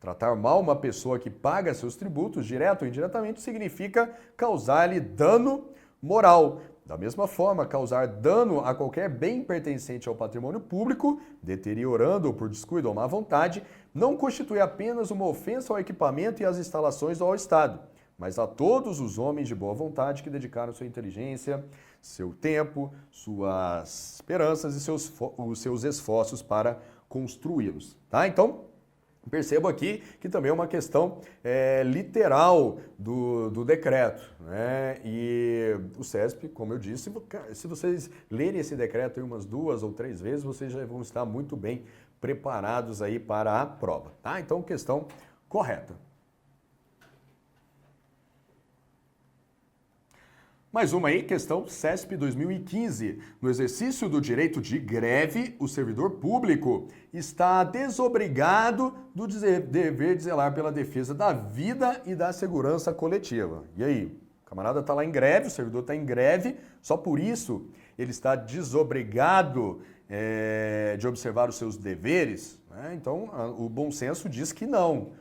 Tratar mal uma pessoa que paga seus tributos, direto ou indiretamente, significa causar-lhe dano moral. Da mesma forma, causar dano a qualquer bem pertencente ao patrimônio público, deteriorando-o por descuido ou má vontade, não constitui apenas uma ofensa ao equipamento e às instalações ou ao Estado, mas a todos os homens de boa vontade que dedicaram sua inteligência, seu tempo, suas esperanças e os seus esforços para construí-los. Tá? Então, percebo aqui que também é uma questão literal do decreto, né? E o CESP, como eu disse, se vocês lerem esse decreto umas 2 ou 3 vezes, vocês já vão estar muito bem preparados aí para a prova, tá? Então, questão correta. Mais uma aí, questão CESP 2015. No exercício do direito de greve, o servidor público está desobrigado do dever de zelar pela defesa da vida e da segurança coletiva. E aí? O camarada está lá em greve, o servidor está em greve, só por isso ele está desobrigado de observar os seus deveres? Né? Então, o bom senso diz que não.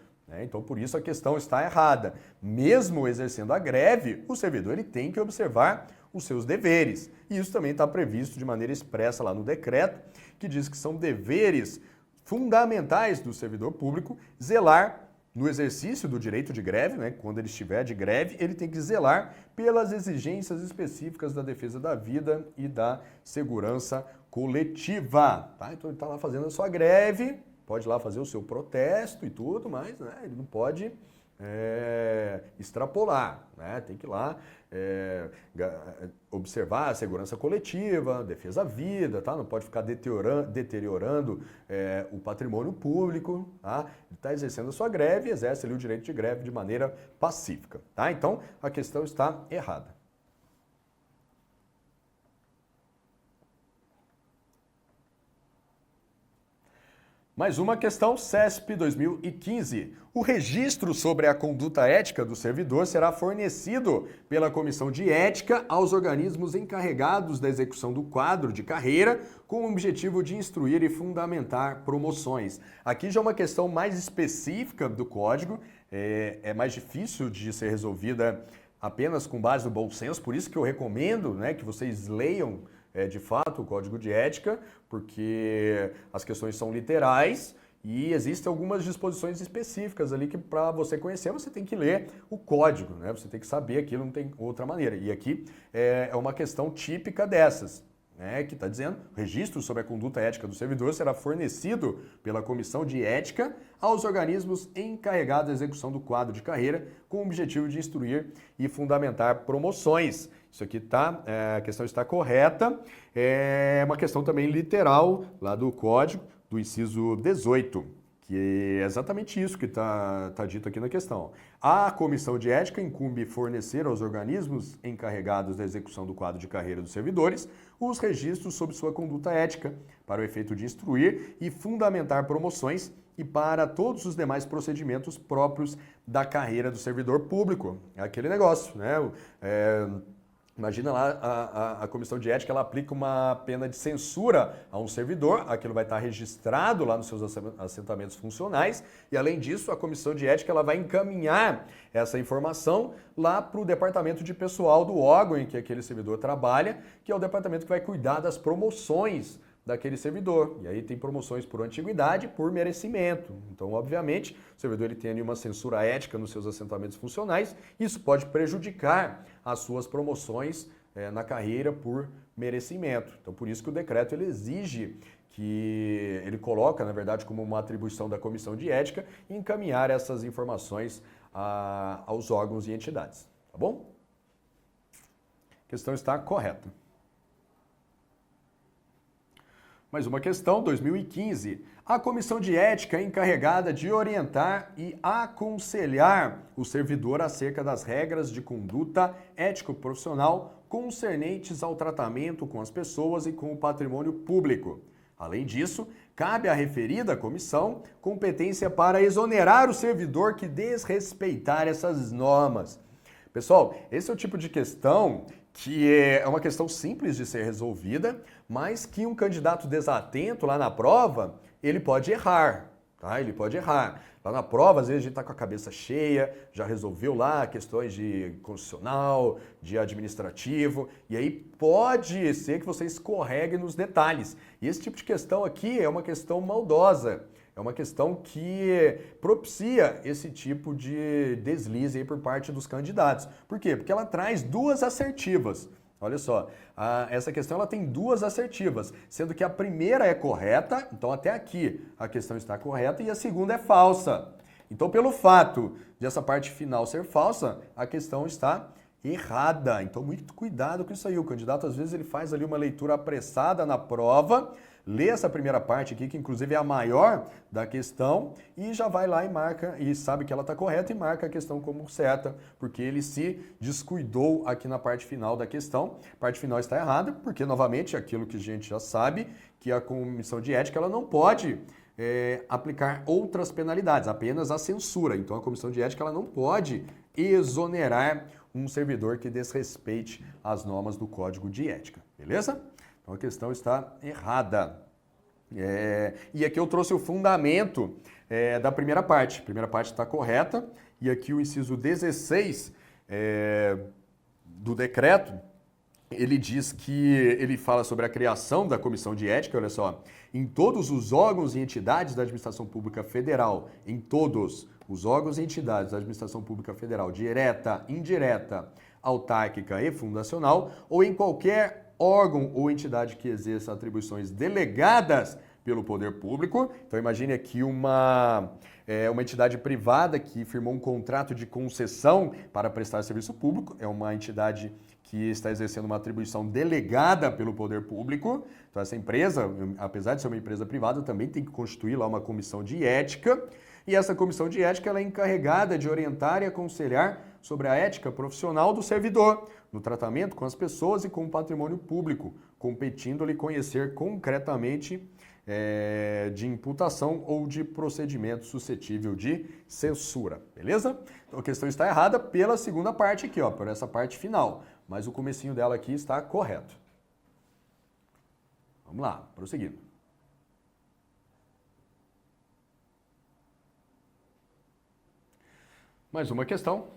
Então, por isso a questão está errada. Mesmo exercendo a greve, o servidor ele tem que observar os seus deveres. E isso também está previsto de maneira expressa lá no decreto, que diz que são deveres fundamentais do servidor público zelar no exercício do direito de greve, né? Quando ele estiver de greve, ele tem que zelar pelas exigências específicas da defesa da vida e da segurança coletiva. Tá? Então, ele está lá fazendo a sua greve, pode lá fazer o seu protesto e tudo, mas né, ele não pode extrapolar, né? Tem que ir lá observar a segurança coletiva, defesa da vida, tá? Não pode ficar deteriorando o patrimônio público, tá? Ele está exercendo a sua greve e exerce ali o direito de greve de maneira pacífica, tá? Então, a questão está errada. Mais uma questão CESP 2015. O registro sobre a conduta ética do servidor será fornecido pela Comissão de Ética aos organismos encarregados da execução do quadro de carreira com o objetivo de instruir e fundamentar promoções. Aqui já é uma questão mais específica do Código, é mais difícil de ser resolvida apenas com base no bom senso, por isso que eu recomendo, né, que vocês leiam de fato o Código de Ética, porque as questões são literais e existem algumas disposições específicas ali que para você conhecer você tem que ler o código, né? Você tem que saber aquilo, não tem outra maneira. E aqui é uma questão típica dessas, né? Que está dizendo, o registro sobre a conduta ética do servidor será fornecido pela Comissão de Ética aos organismos encarregados da execução do quadro de carreira com o objetivo de instruir e fundamentar promoções. Isso aqui a questão está correta, é uma questão também literal lá do Código, do inciso 18, que é exatamente isso que está dito aqui na questão. A Comissão de Ética incumbe fornecer aos organismos encarregados da execução do quadro de carreira dos servidores os registros sobre sua conduta ética, para o efeito de instruir e fundamentar promoções e para todos os demais procedimentos próprios da carreira do servidor público. É aquele negócio, né? Imagina lá a comissão de ética, ela aplica uma pena de censura a um servidor, aquilo vai estar registrado lá nos seus assentamentos funcionais e, além disso, a comissão de ética ela vai encaminhar essa informação lá para o departamento de pessoal do órgão em que aquele servidor trabalha, que é o departamento que vai cuidar das promoções daquele servidor. E aí tem promoções por antiguidade, por merecimento. Então, obviamente, o servidor ele tem ali uma censura ética nos seus assentamentos funcionais. Isso pode prejudicar as suas promoções na carreira por merecimento. Então, por isso que o decreto ele exige que ele coloca, na verdade, como uma atribuição da comissão de ética, encaminhar essas informações aos órgãos e entidades. Tá bom? A questão está correta. Mais uma questão, 2015. A comissão de ética é encarregada de orientar e aconselhar o servidor acerca das regras de conduta ético-profissional concernentes ao tratamento com as pessoas e com o patrimônio público. Além disso, cabe à referida comissão competência para exonerar o servidor que desrespeitar essas normas. Pessoal, esse é o tipo de questão que é uma questão simples de ser resolvida, mas que um candidato desatento lá na prova, ele pode errar, tá? Ele pode errar. Lá na prova, às vezes a gente está com a cabeça cheia, já resolveu lá questões de constitucional, de administrativo, e aí pode ser que você escorregue nos detalhes. E esse tipo de questão aqui é uma questão maldosa. É uma questão que propicia esse tipo de deslize aí por parte dos candidatos. Por quê? Porque ela traz duas assertivas. Olha só, essa questão ela tem duas assertivas, sendo que a primeira é correta, então até aqui a questão está correta, e a segunda é falsa. Então, pelo fato de essa parte final ser falsa, a questão está errada. Então, muito cuidado com isso aí. O candidato, às vezes, ele faz ali uma leitura apressada na prova, lê essa primeira parte aqui, que inclusive é a maior da questão, e já vai lá e marca, e sabe que ela está correta e marca a questão como certa, porque ele se descuidou aqui na parte final da questão. A parte final está errada, porque, novamente, aquilo que a gente já sabe, que a comissão de ética ela não pode aplicar outras penalidades, apenas a censura. Então, a comissão de ética ela não pode exonerar um servidor que desrespeite as normas do Código de Ética, beleza? Então a questão está errada. E aqui eu trouxe o fundamento da primeira parte. A primeira parte está correta. E aqui o inciso 16 do decreto, ele diz que ele fala sobre a criação da comissão de ética, olha só, em todos os órgãos e entidades da administração pública federal, em todos os órgãos e entidades da administração pública federal, direta, indireta, autárquica e fundacional, ou em qualquer órgão ou entidade que exerça atribuições delegadas pelo poder público. Então imagine aqui uma entidade privada que firmou um contrato de concessão para prestar serviço público, é uma entidade que está exercendo uma atribuição delegada pelo poder público. Então essa empresa, apesar de ser uma empresa privada, também tem que constituir lá uma comissão de ética, e essa comissão de ética ela é encarregada de orientar e aconselhar sobre a ética profissional do servidor, no tratamento com as pessoas e com o patrimônio público, competindo-lhe conhecer concretamente de imputação ou de procedimento suscetível de censura, beleza? Então a questão está errada pela segunda parte aqui, ó, por essa parte final, mas o comecinho dela aqui está correto. Vamos lá, prosseguindo. Mais uma questão.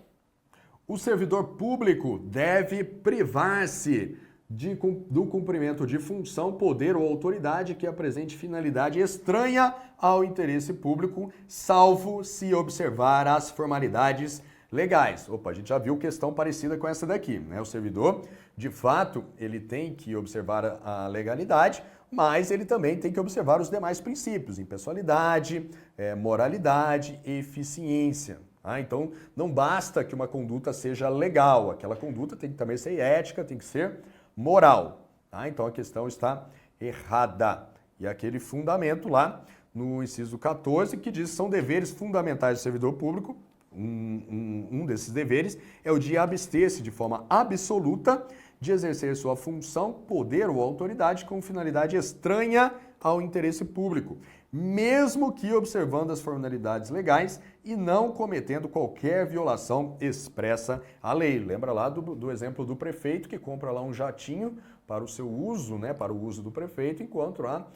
O servidor público deve privar-se do cumprimento de função, poder ou autoridade que apresente finalidade estranha ao interesse público, salvo se observar as formalidades legais. Opa, a gente já viu questão parecida com essa daqui, né? O servidor, de fato, ele tem que observar a legalidade, mas ele também tem que observar os demais princípios, impessoalidade, moralidade e eficiência. Então, não basta que uma conduta seja legal, aquela conduta tem que também ser ética, tem que ser moral. Então, a questão está errada. E aquele fundamento lá no inciso 14 que diz que são deveres fundamentais do servidor público. Um desses deveres é o de abster-se de forma absoluta de exercer sua função, poder ou autoridade com finalidade estranha ao interesse público, mesmo que observando as formalidades legais e não cometendo qualquer violação expressa à lei. Lembra lá do exemplo do prefeito que compra lá um jatinho para o seu uso, né, para o uso do prefeito, enquanto lá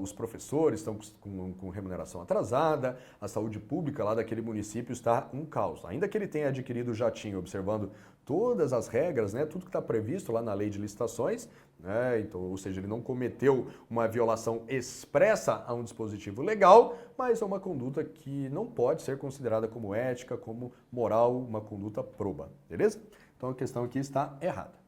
os professores estão com remuneração atrasada, a saúde pública lá daquele município está um caos. Ainda que ele tenha adquirido o jatinho observando todas as regras, né, tudo que está previsto lá na lei de licitações, né, então, ou seja, ele não cometeu uma violação expressa a um dispositivo legal, mas é uma conduta que não pode ser considerada como ética, como moral, uma conduta proba, beleza? Então a questão aqui está errada.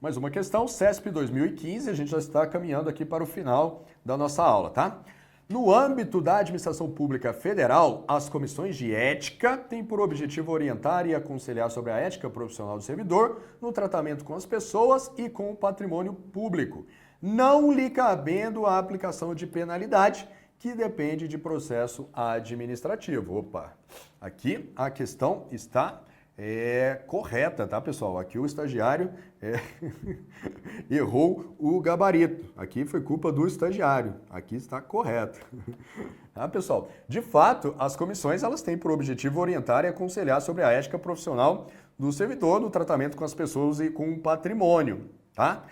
Mais uma questão, CESP 2015, a gente já está caminhando aqui para o final da nossa aula, tá? No âmbito da administração pública federal, as comissões de ética têm por objetivo orientar e aconselhar sobre a ética profissional do servidor no tratamento com as pessoas e com o patrimônio público, não lhe cabendo a aplicação de penalidade que depende de processo administrativo. Opa, aqui a questão está correta, tá, pessoal? Aqui o estagiário errou o gabarito. Aqui foi culpa do estagiário. Aqui está correto. Tá, pessoal? De fato, as comissões elas têm por objetivo orientar e aconselhar sobre a ética profissional do servidor no tratamento com as pessoas e com o patrimônio, tá?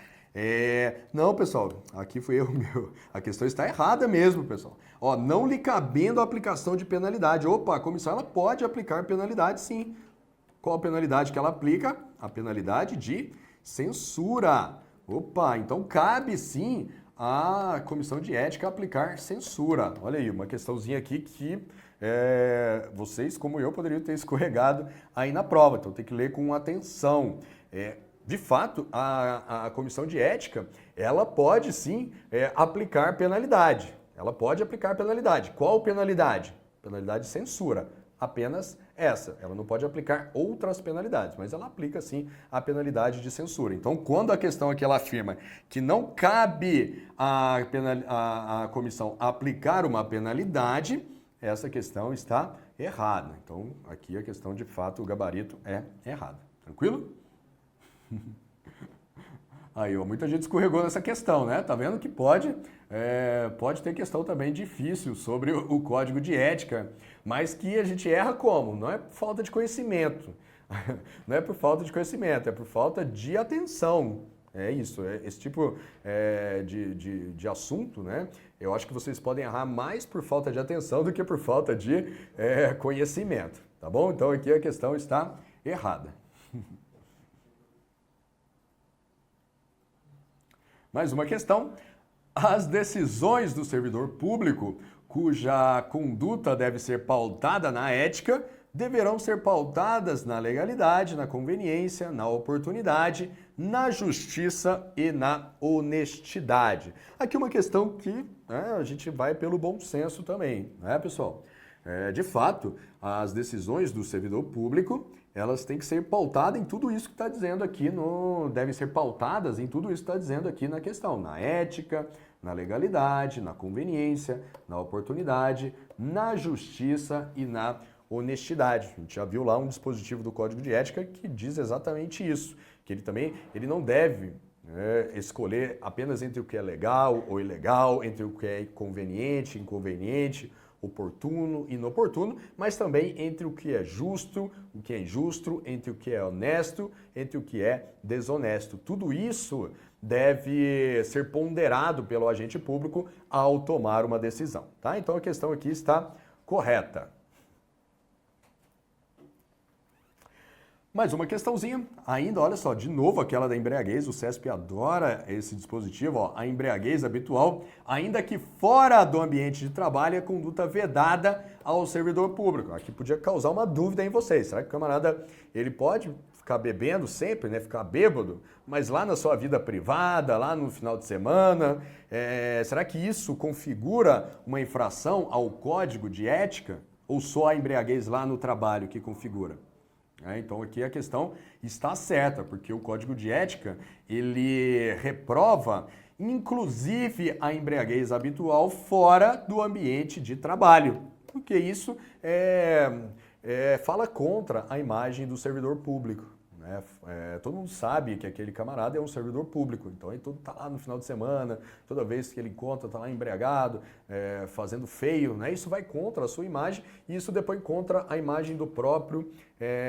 Não, pessoal, aqui foi erro meu. A questão está errada mesmo, pessoal. Ó, não lhe cabendo a aplicação de penalidade. Opa, a comissão ela pode aplicar penalidade, sim. Qual a penalidade que ela aplica? A penalidade de censura. Opa, então cabe sim a comissão de ética aplicar censura. Olha aí, uma questãozinha aqui que vocês, como eu, poderiam ter escorregado aí na prova. Então tem que ler com atenção. De fato, a comissão de ética, ela pode sim aplicar penalidade. Ela pode aplicar penalidade. Qual penalidade? Penalidade de censura. Apenas essa. Ela não pode aplicar outras penalidades, mas ela aplica sim a penalidade de censura. Então, quando a questão aqui ela afirma que não cabe a comissão aplicar uma penalidade, essa questão está errada. Então, aqui a questão de fato, o gabarito é errado. Tranquilo? Aí, ó, muita gente escorregou nessa questão, né? Tá vendo que pode ter questão também difícil sobre o código de ética, mas que a gente erra como? Não é por falta de conhecimento, não é por falta de conhecimento, é por falta de atenção. É isso, esse tipo de assunto, né? Eu acho que vocês podem errar mais por falta de atenção do que por falta de conhecimento, tá bom? Então aqui a questão está errada. Mais uma questão. As decisões do servidor público, cuja conduta deve ser pautada na ética, deverão ser pautadas na legalidade, na conveniência, na oportunidade, na justiça e na honestidade. Aqui uma questão que a gente vai pelo bom senso também, né, pessoal? De fato, as decisões do servidor público, elas têm que ser pautadas em tudo isso que está dizendo aqui devem ser pautadas em tudo isso que está dizendo aqui na questão, na ética, na legalidade, na conveniência, na oportunidade, na justiça e na honestidade. A gente já viu lá um dispositivo do Código de Ética que diz exatamente isso, que ele não deve escolher apenas entre o que é legal ou ilegal, entre o que é conveniente, inconveniente, oportuno e inoportuno, mas também entre o que é justo, o que é injusto, entre o que é honesto, entre o que é desonesto. Tudo isso deve ser ponderado pelo agente público ao tomar uma decisão, tá? Então a questão aqui está correta. Mais uma questãozinha, ainda, olha só, de novo aquela da embriaguez, o CESP adora esse dispositivo, ó, a embriaguez habitual, ainda que fora do ambiente de trabalho, é conduta vedada ao servidor público. Aqui podia causar uma dúvida em vocês, será que o camarada, ele pode ficar bebendo sempre, né, ficar bêbado, mas lá na sua vida privada, lá no final de semana, será que isso configura uma infração ao código de ética? Ou só a embriaguez lá no trabalho que configura? Então aqui a questão está certa, porque o Código de Ética, ele reprova inclusive a embriaguez habitual fora do ambiente de trabalho, porque isso fala contra a imagem do servidor público. né? Todo mundo sabe que aquele camarada é um servidor público, então ele tá lá no final de semana, toda vez que ele encontra, tá lá embriagado, fazendo feio, né? Isso vai contra a sua imagem e isso depois contra a imagem do próprio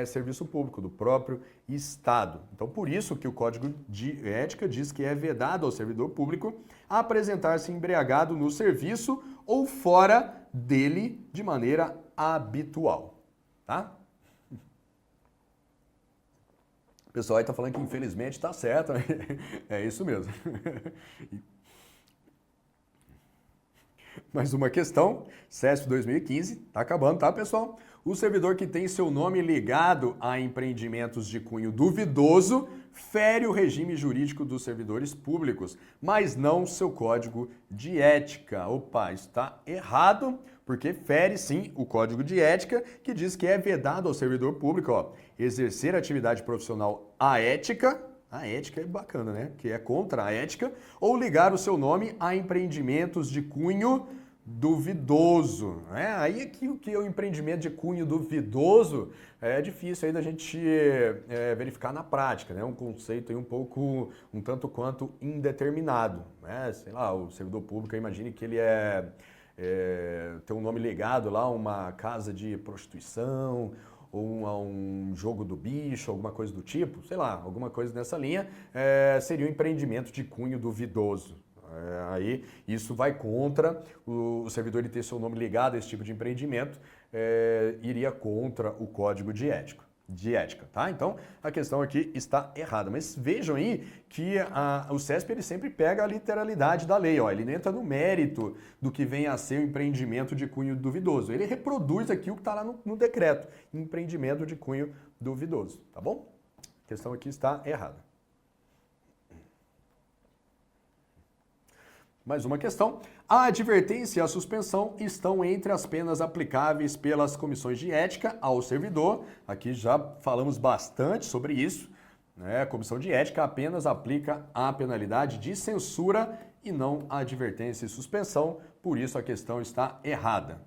serviço público, do próprio Estado. Então, por isso que o Código de Ética diz que é vedado ao servidor público apresentar-se embriagado no serviço ou fora dele de maneira habitual, tá? O pessoal aí tá falando que infelizmente tá certo, né? É isso mesmo. Mais uma questão, CESP 2015, tá acabando, tá, pessoal? O servidor que tem seu nome ligado a empreendimentos de cunho duvidoso fere o regime jurídico dos servidores públicos, mas não seu código de ética. Opa, está errado, porque fere sim o código de ética, que diz que é vedado ao servidor público, ó, exercer atividade profissional aética. A ética é bacana, né? Que é contra a ética, ou ligar o seu nome a empreendimentos de cunho duvidoso. Né? Aí aqui o que é o empreendimento de cunho duvidoso é difícil aí da gente verificar na prática, né? Um conceito aí um tanto quanto indeterminado. Né? Sei lá, o servidor público, imagine que ele tem um nome ligado lá a uma casa de prostituição, ou a um jogo do bicho, alguma coisa do tipo, sei lá, alguma coisa nessa linha, seria um empreendimento de cunho duvidoso. Aí isso vai contra o servidor ele ter seu nome ligado a esse tipo de empreendimento, iria contra o código de ética, tá? Então a questão aqui está errada, mas vejam aí que o CESP ele sempre pega a literalidade da lei, ó, ele não entra no mérito do que vem a ser o empreendimento de cunho duvidoso, ele reproduz aqui o que está lá no decreto, empreendimento de cunho duvidoso, tá bom? A questão aqui está errada. Mais uma questão. A advertência e a suspensão estão entre as penas aplicáveis pelas comissões de ética ao servidor. Aqui já falamos bastante sobre isso. Né? A comissão de ética apenas aplica a penalidade de censura e não a advertência e suspensão. Por isso a questão está errada.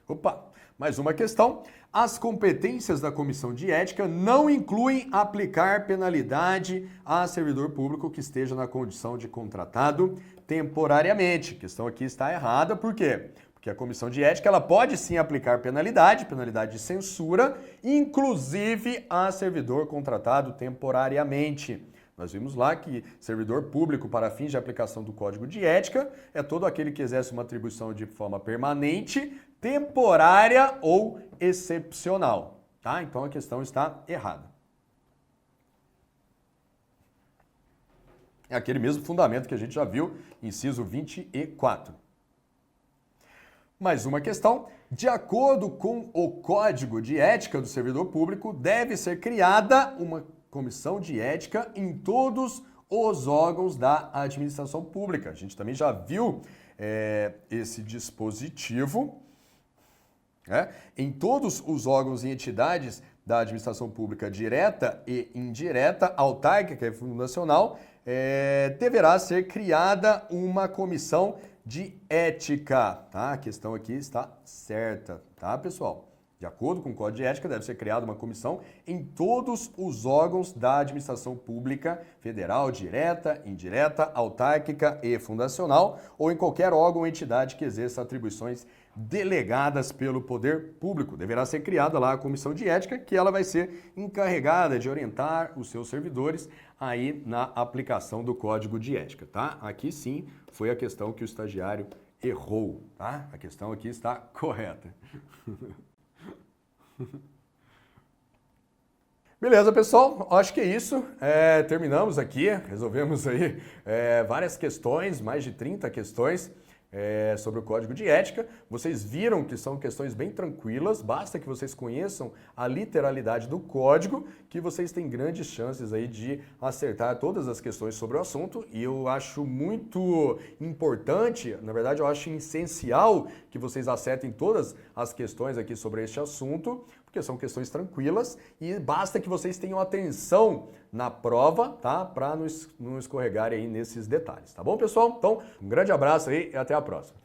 Opa! Mais uma questão. As competências da comissão de ética não incluem aplicar penalidade a servidor público que esteja na condição de contratado temporariamente. A questão aqui está errada, por quê? Porque a comissão de ética ela pode sim aplicar penalidade de censura, inclusive a servidor contratado temporariamente. Nós vimos lá que servidor público para fins de aplicação do Código de Ética é todo aquele que exerce uma atribuição de forma permanente, temporária ou excepcional, tá? Então a questão está errada. É aquele mesmo fundamento que a gente já viu, inciso 24. Mais uma questão. De acordo com o Código de Ética do Servidor Público, deve ser criada uma comissão de ética em todos os órgãos da administração pública. A gente também já viu esse dispositivo. Em todos os órgãos e entidades da administração pública direta e indireta, autárquica e fundacional, deverá ser criada uma comissão de ética, tá? A questão aqui está certa, tá, pessoal? De acordo com o Código de Ética, deve ser criada uma comissão em todos os órgãos da administração pública federal, direta, indireta, autárquica e fundacional, ou em qualquer órgão ou entidade que exerça atribuições delegadas pelo poder público. Deverá ser criada lá a comissão de ética, que ela vai ser encarregada de orientar os seus servidores aí na aplicação do Código de Ética, tá? Aqui sim foi a questão que o estagiário errou, tá? A questão aqui está correta. Beleza, pessoal, acho que é isso, terminamos aqui, resolvemos aí várias questões, mais de 30 questões sobre o Código de Ética. Vocês viram que são questões bem tranquilas, basta que vocês conheçam a literalidade do Código, que vocês têm grandes chances aí de acertar todas as questões sobre o assunto, e eu acho muito importante, na verdade eu acho essencial que vocês acertem todas as questões aqui sobre este assunto, porque são questões tranquilas e basta que vocês tenham atenção na prova, tá? Para não escorregarem aí nesses detalhes, tá bom, pessoal? Então, um grande abraço aí e até a próxima.